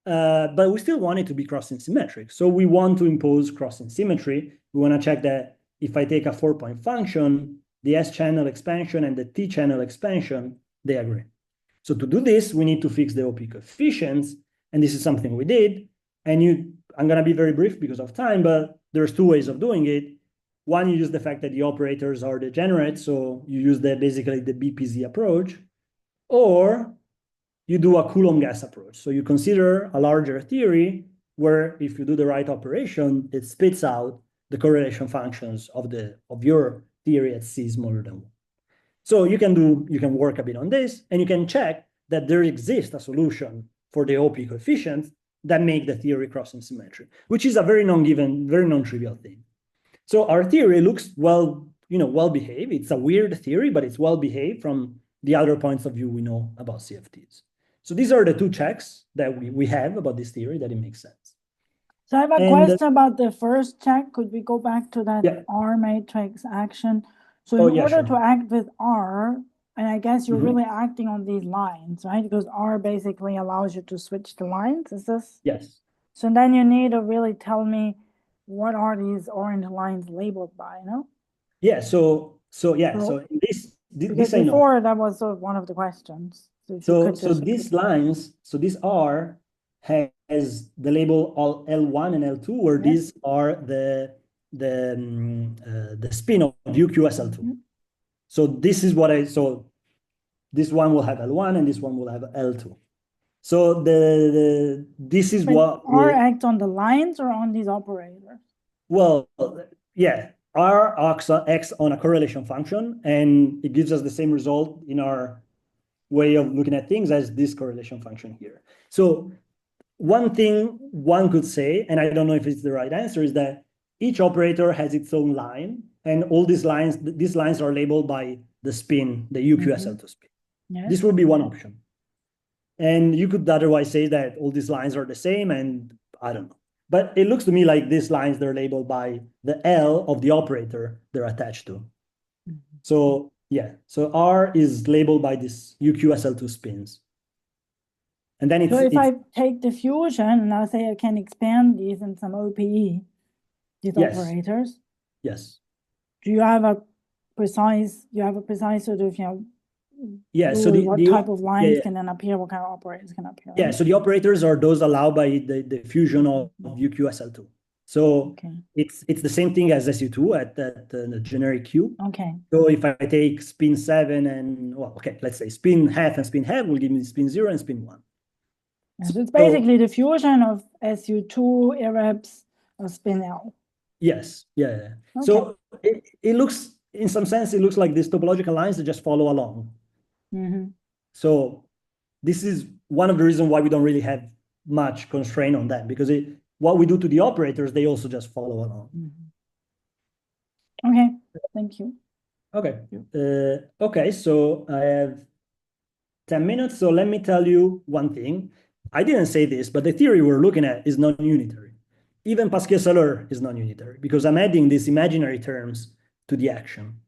but we still want it to be crossing symmetric. So we want to impose crossing symmetry. We want to check that if I take a 4-point function, the S-channel expansion and the T-channel expansion, they agree. So to do this, we need to fix the OP coefficients. And this is something we did. And I'm going to be very brief because of time, but there's two ways of doing it. One, you use the fact that the operators are degenerate. So you use basically the BPZ approach. Or you do a Coulomb gas approach. So you consider a larger theory where if you do the right operation, it spits out the correlation functions of your theory at C smaller than 1. So you can work a bit on this, and you can check that there exists a solution for the OP coefficients that make the theory crossing symmetry, which is a very non-trivial thing. So our theory looks well behaved. It's a weird theory, but it's well behaved from the other points of view we know about CFTs. So these are the two checks that we have about this theory that it makes sense. So I have a question about the first check. Could we go back to that R matrix action? So in order to act with R, and I guess you're really acting on these lines, right? Because R basically allows you to switch the lines, is this? Yes. So then you need to really tell me what are these orange lines labeled by, no? Yeah, so in this I know. Before that was sort of one of the questions. So these lines, so this R has the label all L1 and L2, where these are the spin of UQSL2. So this is so this one will have L1 and this one will have L2. So this is what R acts on the lines or on these operators? Well, yeah, R acts on X on a correlation function, and it gives us the same result in our way of looking at things as this correlation function here. So one thing one could say, and I don't know if it's the right answer, is that each operator has its own line, and all these lines are labeled by the spin, the UQSL2 spin. Yes. This would be one option. And you could otherwise say that all these lines are the same, and I don't know. But it looks to me like these lines, they're labeled by the L of the operator they're attached to. So yeah, so R is labeled by this UQSL2 spins. And then So if I take diffusion and I say I can expand these in some OPE, these Yes. operators, yes. do you have a precise sort of, Yeah, so rule what type of lines yeah. can then appear, what kind of operators can appear? Yeah, right? so the operators are those allowed by the fusion of UQSL2. So Okay. it's the same thing as SU2 at the generic Q. Okay. So if I take spin 7 and, well, okay, let's say spin half and spin half will give me spin 0 and spin 1. So it's basically the fusion of SU2 irreps of spin L. Yes, yeah. Okay. So it looks, in some sense, it looks like these topological lines that just follow along. Mm-hmm. So this is one of the reasons why we don't really have much constraint on that, because what we do to the operators, they also just follow along. Mm-hmm. Okay, thank you. Okay. Okay, so I have 10 minutes. So let me tell you one thing. I didn't say this, but the theory we're looking at is non-unitary. Even Pasquier-Salor is non-unitary because I'm adding these imaginary terms to the action.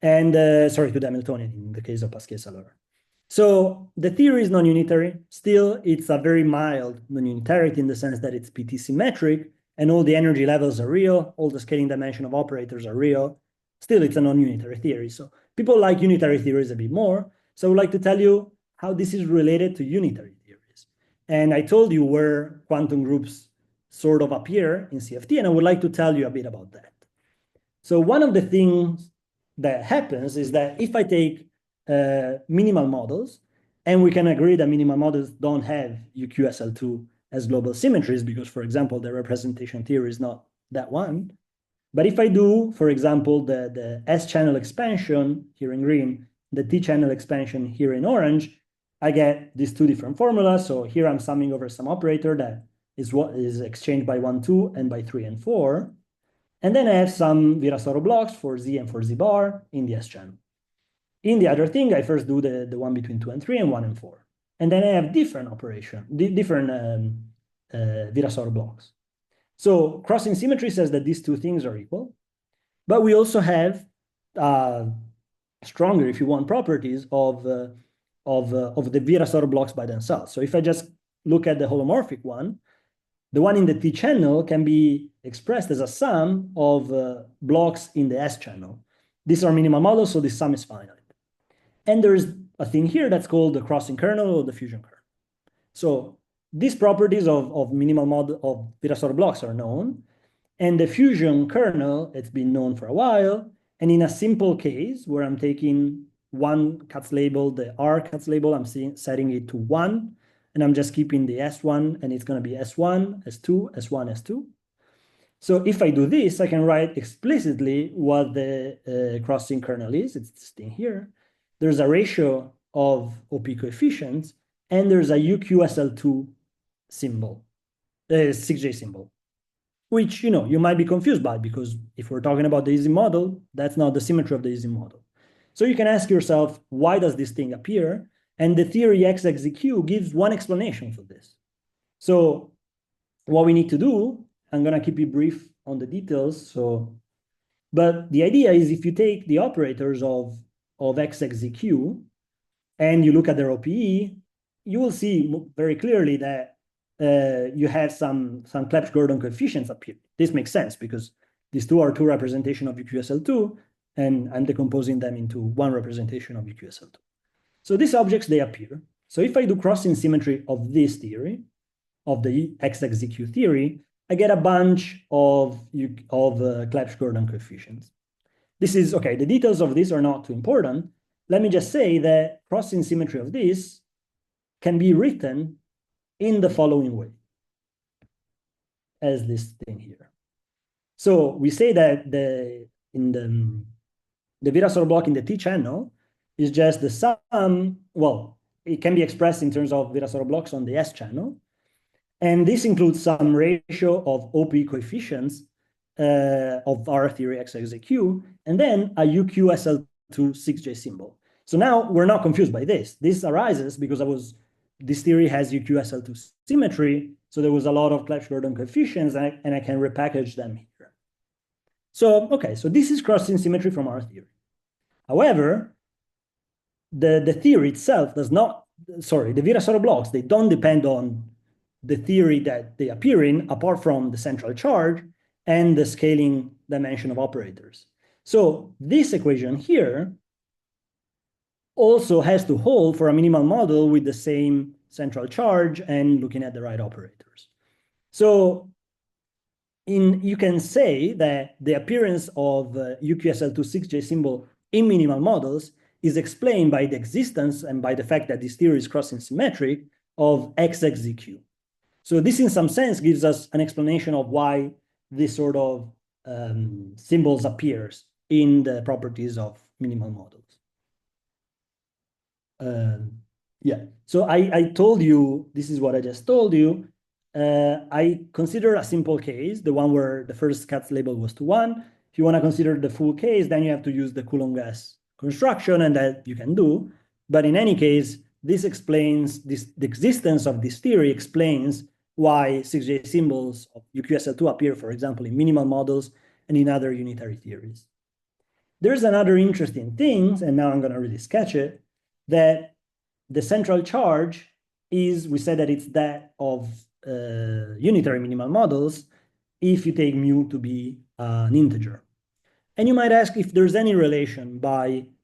And sorry, to the Hamiltonian in the case of Pasquier-Salor. So the theory is non-unitary. Still, it's a very mild non-unitarity in the sense that it's PT symmetric and all the energy levels are real, all the scaling dimension of operators are real. Still, it's a non-unitary theory. So people like unitary theories a bit more. So I would like to tell you how this is related to unitary theories. And I told you where quantum groups sort of appear in CFT, and I would like to tell you a bit about that. So one of the things that happens is that if I take minimal models, and we can agree that minimal models don't have UQSL2 as global symmetries because, for example, the representation theory is not that one. But if I do, for example, the S-channel expansion here in green, the T-channel expansion here in orange, I get these two different formulas. So here I'm summing over some operator that is what is exchanged by 1, 2, and by 3 and 4. And then I have some Virasoro blocks for Z and for Z bar in the S-channel. In the other thing, I first do the one between 2 and 3 and 1 and 4. And then I have different Virasoro blocks. So crossing symmetry says that these two things are equal, but we also have stronger, if you want, properties of the Virasoro blocks by themselves. So if I just look at the holomorphic one, the one in the T channel can be expressed as a sum of blocks in the S channel. These are minimal models, so this sum is finite. And there's a thing here that's called the crossing kernel or the fusion kernel. So these properties of minimal model of Virasoro blocks are known, and the fusion kernel, it's been known for a while. And in a simple case where I'm taking one Katz label, the R Katz label, I'm setting it to 1, and I'm just keeping the S1, and it's going to be S1, S2, S1, S2. So if I do this, I can write explicitly what the crossing kernel is. It's this thing here. There's a ratio of OP coefficients, and there's a UQSL2 symbol, 6J symbol, which you might be confused by, because if we're talking about the Ising model, that's not the symmetry of the Ising model. So you can ask yourself, why does this thing appear? And the theory XXQ gives one explanation for this. So what we need to do, I'm going to keep it brief on the details. But the idea is if you take the operators of XXQ and you look at their OPE, you will see very clearly that you have some Clebsch-Gordon coefficients appear. This makes sense because these two are two representations of UQSL2, and I'm decomposing them into one representation of UQSL2. So these objects, they appear. So if I do crossing symmetry of this theory, of the XXQ theory, I get a bunch of Clebsch-Gordon coefficients. This is, okay, the details of this are not too important. Let me just say that crossing symmetry of this can be written in the following way, as this thing here. So we say that the Virasoro block in the T channel is just the sum, well, it can be expressed in terms of Virasoro blocks on the S channel. And this includes some ratio of OP coefficients of our theory XXQ, and then a UQSL2 6J symbol. So now we're not confused by this. This arises because this theory has UQSL2 symmetry, so there was a lot of Clebsch-Gordon coefficients, and I can repackage them here. So, okay, so this is crossing symmetry from our theory. However, the theory itself does not, sorry, the Virasoro blocks, they don't depend on the theory that they appear in, apart from the central charge and the scaling dimension of operators. So this equation here also has to hold for a minimal model with the same central charge and looking at the right operators. So you can say that the appearance of UQSL2 6J symbol in minimal models is explained by the existence and by the fact that this theory is crossing symmetric of XXZQ. So this, in some sense, gives us an explanation of why this sort of symbols appears in the properties of minimal models. Yeah, so I told you, this is what I just told you. I consider a simple case, the one where the first Katz label was to 1. If you want to consider the full case, then you have to use the Coulomb gas construction, and that you can do. But in any case, this explains, the existence of this theory explains why 6J symbols of UQSL2 appear, for example, in minimal models and in other unitary theories. There's another interesting thing, and now I'm going to really sketch it, that the central charge is, we said that it's that of unitary minimal models if you take mu to be an integer. And you might ask if there's any relation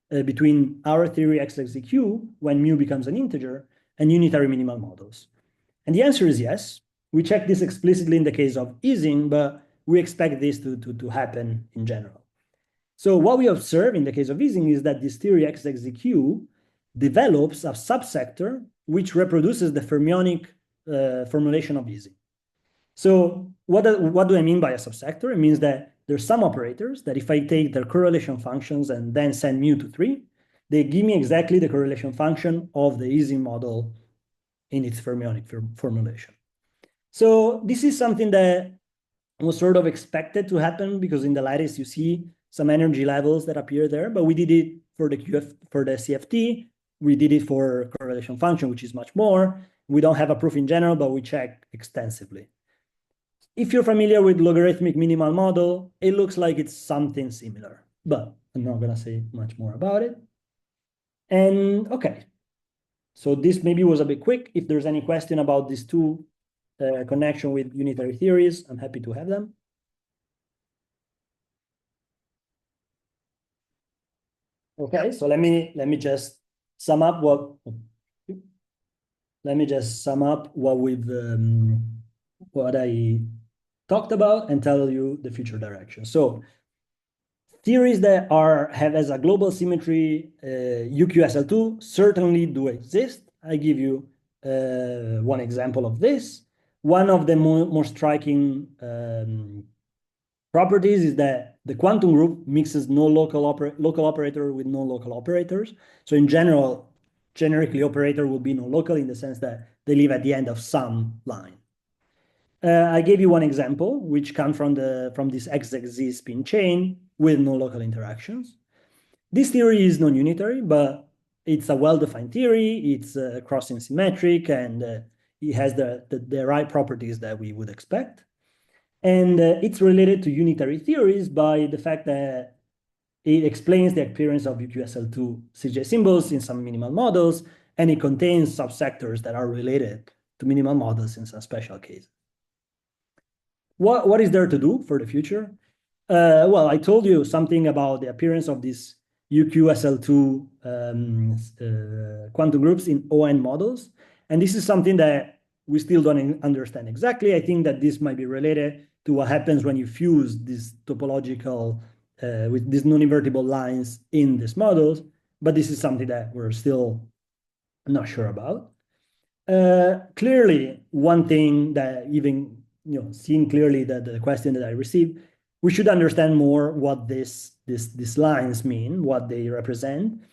between our theory XXQ, when mu becomes an integer, and unitary minimal models. And the answer is yes. We check this explicitly in the case of Ising, but we expect this to happen in general. So what we observe in the case of Ising is that this theory XXQ develops a subsector which reproduces the fermionic formulation of Ising. So what do I mean by a subsector? It means that there's some operators that if I take their correlation functions and then send mu to 3, they give me exactly the correlation function of the Ising model in its fermionic formulation. So this is something that was sort of expected to happen because in the lattice you see some energy levels that appear there, but we did it for the CFT, we did it for correlation function, which is much more. We don't have a proof in general, but we check extensively. If you're familiar with logarithmic minimal model, it looks like it's something similar, but I'm not gonna say much more about it. And okay, so this maybe was a bit quick. If there's any question about these two connection with unitary theories, I'm happy to have them. Okay, so let me just sum up what what I talked about and tell you the future direction. So theories that have as a global symmetry UQSL2 certainly do exist. I give you one example of this. One of the more striking properties is that the quantum group mixes no local operator with no local operators. So in general, generically operator will be no local in the sense that they live at the end of some line. I gave you one example, which comes from this XXZ spin chain with no local interactions. This theory is non-unitary, but it's a well-defined theory. It's crossing symmetric, and it has the right properties that we would expect. And it's related to unitary theories by the fact that it explains the appearance of UQSL2 6J symbols in some minimal models, and it contains subsectors that are related to minimal models in some special cases. What is there to do for the future? Well, I told you something about the appearance of these UQSL2 quantum groups in ON models. And this is something that we still don't understand exactly. I think that this might be related to what happens when you fuse this topological with these non-invertible lines in these models. But this is something that we're still not sure about. Clearly, one thing that even seeing clearly that the question that I received, we should understand more what these lines mean, what they represent.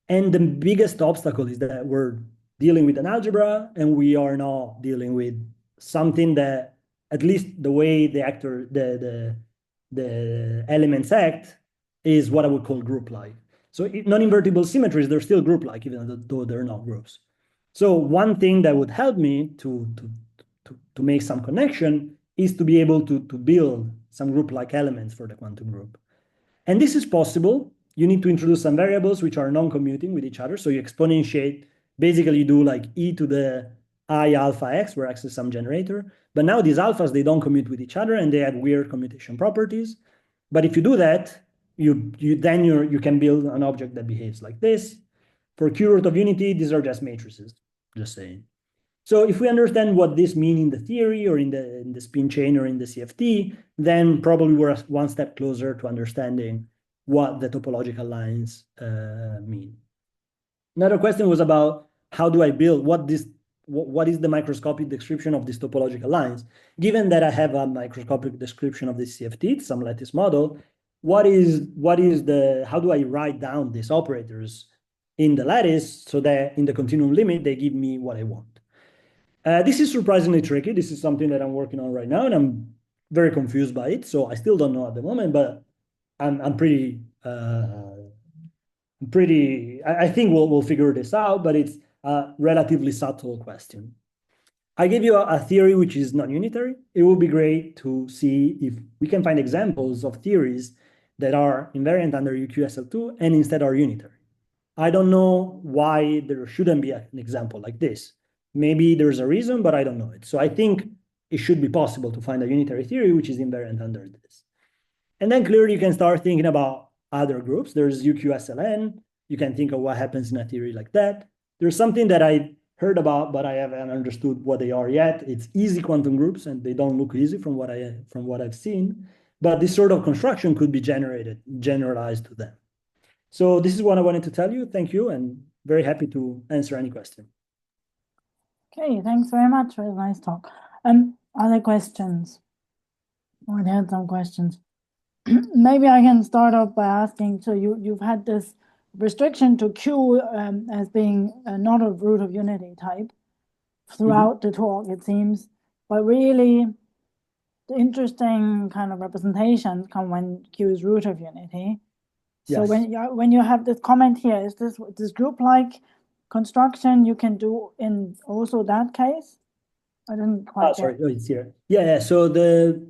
And the biggest obstacle is that we're dealing with an algebra and we are not dealing with something that, at least the way the elements act, is what I would call group-like. So non-invertible symmetries, they're still group-like, even though they're not groups. So one thing that would help me to make some connection is to be able to build some group-like elements for the quantum group. And this is possible. You need to introduce some variables which are non-commuting with each other. So you exponentiate, basically you do like e to the I alpha x, where x is some generator. But now these alphas, they don't commute with each other and they have weird commutation properties. But if you do that, you can build an object that behaves like this. For Q root of unity, these are just matrices, just saying. So if we understand what this means in the theory or in the spin chain or in the CFT, then probably we're one step closer to understanding what the topological lines mean. Another question was about how do I build, what is the microscopic description of these topological lines? Given that I have a microscopic description of this CFT, some lattice model, how do I write down these operators in the lattice so that in the continuum limit, they give me what I want? This is surprisingly tricky. This is something that I'm working on right now, and I'm very confused by it. So I still don't know at the moment, but I'm pretty. I think we'll figure this out, but it's a relatively subtle question. I gave you a theory which is non-unitary. It would be great to see if we can find examples of theories that are invariant under UQSL2 and instead are unitary. I don't know why there shouldn't be an example like this. Maybe there's a reason, but I don't know it. So I think it should be possible to find a unitary theory which is invariant under this. And then clearly you can start thinking about other groups. There's UQSLN. You can think of what happens in a theory like that. There's something that I heard about, but I haven't understood what they are yet. It's easy quantum groups, and they don't look easy from what I've seen. But this sort of construction could be generalized to them. So this is what I wanted to tell you. Thank you, and very happy to answer any question. Okay, thanks very much for a nice talk. Other questions? I had some questions. Maybe I can start off by asking, so you've had this restriction to Q as being not a root of unity type throughout the talk, it seems, but really the interesting kind of representations come when Q is root of unity. So Yes. when you have this comment here, is this group-like construction you can do in also that case? I didn't quite sorry, it's here. Yeah, so the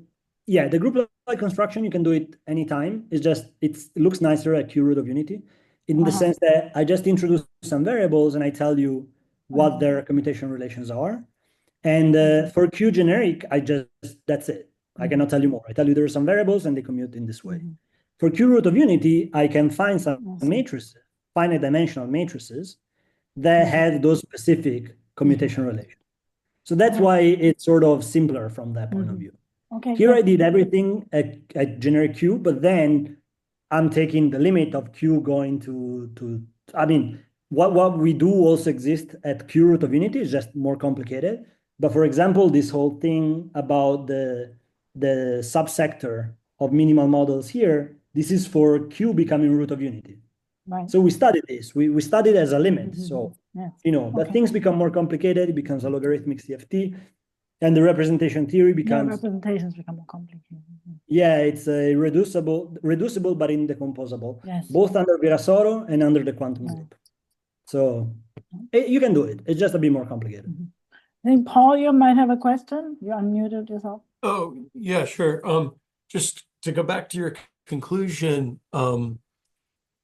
group-like construction, you can do it anytime. It's just, it looks nicer at Q root of unity in the sense that I just introduce some variables and I tell you what their commutation relations are. And for Q generic, that's it. I cannot tell you more. I tell you there are some variables and they commute in this way. For Q root of unity, I can find some matrices, finite dimensional matrices that have those specific commutation relations. So that's why it's sort of simpler from that point of view. Okay. Here I did everything at generic Q, but then I'm taking the limit of Q going to I mean, what we do also exist at Q root of unity is just more complicated. But for example, this whole thing about the subsector of minimal models here, this is for Q becoming root of unity. Right. So we studied this. We studied as a limit. So, but things become more complicated. It becomes a logarithmic CFT. And the representation theory becomes... Yeah, representations become more complicated. Yeah, it's a reducible but indecomposable. Yes. Both under Virasoro and under the quantum group. So you can do it. It's just a bit more complicated. I think, Paul, you might have a question. You unmuted yourself. Oh, yeah, sure. Just to go back to your conclusion,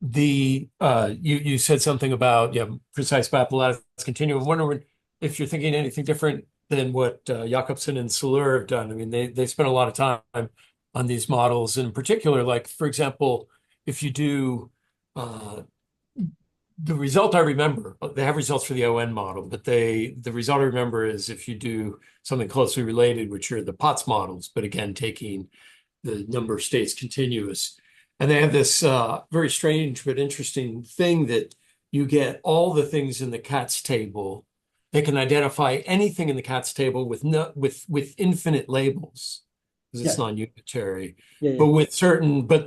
you said something about precise lattice continuum. I'm wondering if you're thinking anything different than what Jakobsen and Salur have done. I mean, they spent a lot of time on these models, and in particular, like, for example, if you do the result I remember, they have results for the ON model, but the result I remember is if you do something closely related, which are the Potts models, but again, taking the number of states continuous. And they have this very strange but interesting thing that you get all the things in the Katz table. They can identify anything in the Katz table with infinite labels. because it's Yeah. non-unitary. Yeah, But yeah.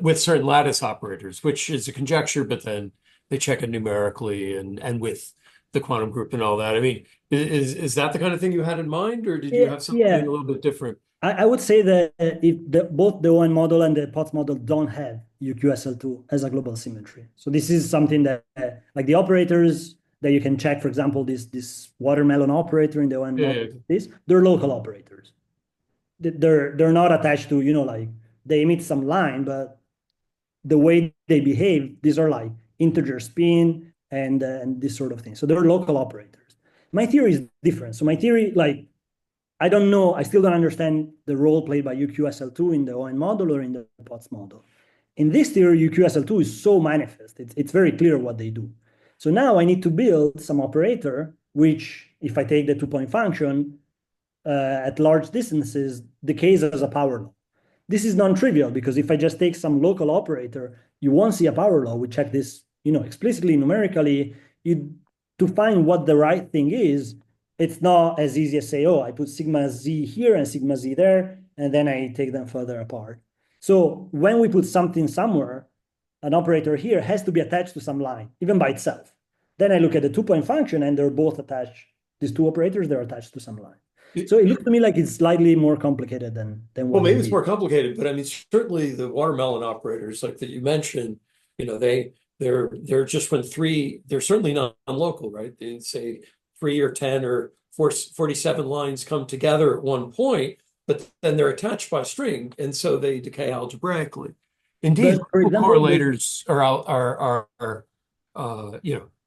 with certain lattice operators, which is a conjecture, but then they check it numerically and with the quantum group and all that. I mean, is that the kind of thing you had in mind, or did you have something Yeah. a little bit different? I would say that if both the ON model and the POTS model don't have UQSL2 as a global symmetry. So this is something that, like the operators that you can check, for example, this watermelon operator in the ON model, they're local operators. They're not attached to, like they emit some line, but the way they behave, these are like integer spin and this sort of thing. So they're local operators. My theory is different. So my theory, like, I don't know, I still don't understand the role played by UQSL2 in the ON model or in the POTS model. In this theory, UQSL2 is so manifest. It's very clear what they do. So now I need to build some operator, which if I take the 2-point function at large distances, decays as a power law. This is non-trivial because if I just take some local operator, you won't see a power law. We check this, explicitly numerically. To find what the right thing is, it's not as easy as say, oh, I put sigma z here and sigma z there, and then I take them further apart. So when we put something somewhere, an operator here has to be attached to some line, even by itself. Then I look at the 2-point function, and they're both attached. These two operators, they're attached to some line. So it looks to me like it's slightly more complicated than Well, what maybe it's more complicated, but I mean, certainly the watermelon operators, like that you mentioned, they're just when three, they're certainly not local, right? They say 3 or 10 or 47 lines come together at one point, but then they're attached by string, and so they decay algebraically. Indeed, But for example, correlators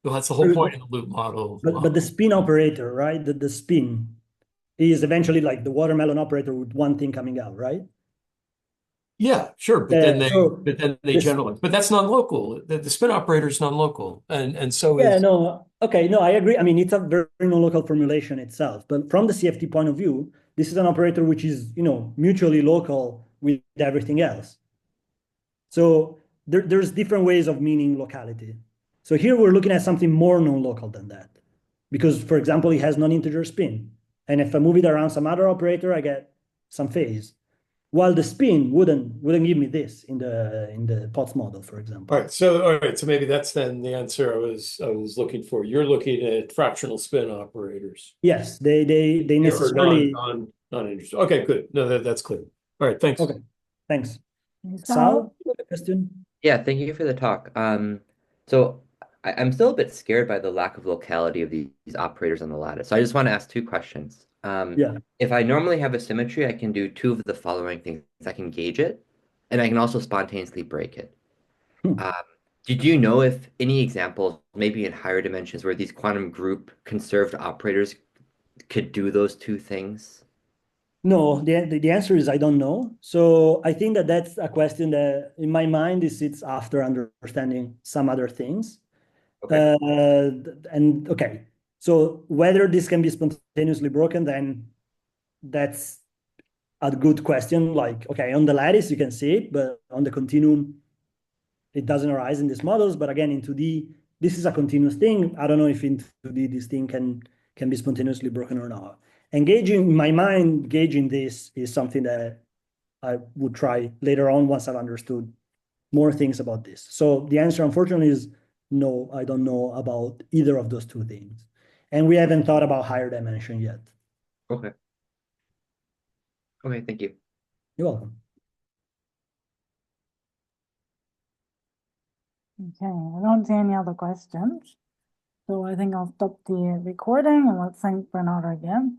that's the whole point of the loop model. But the spin operator, right? The spin is eventually like the watermelon operator with one thing coming out, right? Yeah, sure, but then they this, generalize. But that's non-local. The spin operator is non-local, and so yeah, is no, okay, no, I agree. I mean, it's a very non-local formulation itself, but from the CFT point of view, this is an operator which is, mutually local with everything else. So there's different ways of meaning locality. So here we're looking at something more non-local than that, because, for example, it has non-integer spin, and if I move it around some other operator, I get some phase. While the spin wouldn't give me this in the POTS model, for example. all right. So maybe that's then the answer I was looking for. You're looking at fractional spin operators. Yes, they necessarily non-interested. Okay, good. No, that's clear. All right, thanks. Okay, thanks. Sal, you have a question? Yeah, thank you for the talk. So I'm still a bit scared by the lack of locality of these operators on the lattice. So I just want to ask two questions. Yeah. If I normally have a symmetry, I can do two of the following things. I can gauge it, and I can also spontaneously break it. Did you know if any examples, maybe in higher dimensions, where these quantum group conserved operators could do those two things? No, the answer is I don't know. So I think that's a question that in my mind it sits after understanding some other things. Okay. Okay, so whether this can be spontaneously broken, then that's a good question. Like, okay, on the lattice you can see it, but on the continuum, it doesn't arise in these models. But again, in 2D, this is a continuous thing. I don't know if in 2D this thing can be spontaneously broken or not. Engaging in my mind, gauging this is something that I would try later on once I've understood more things about this. So the answer, unfortunately, is no, I don't know about either of those two things. And we haven't thought about higher dimension yet. Okay. Okay, thank you. You're welcome. Okay, I don't see any other questions. So I think I'll stop the recording and let's thank Bernardo again.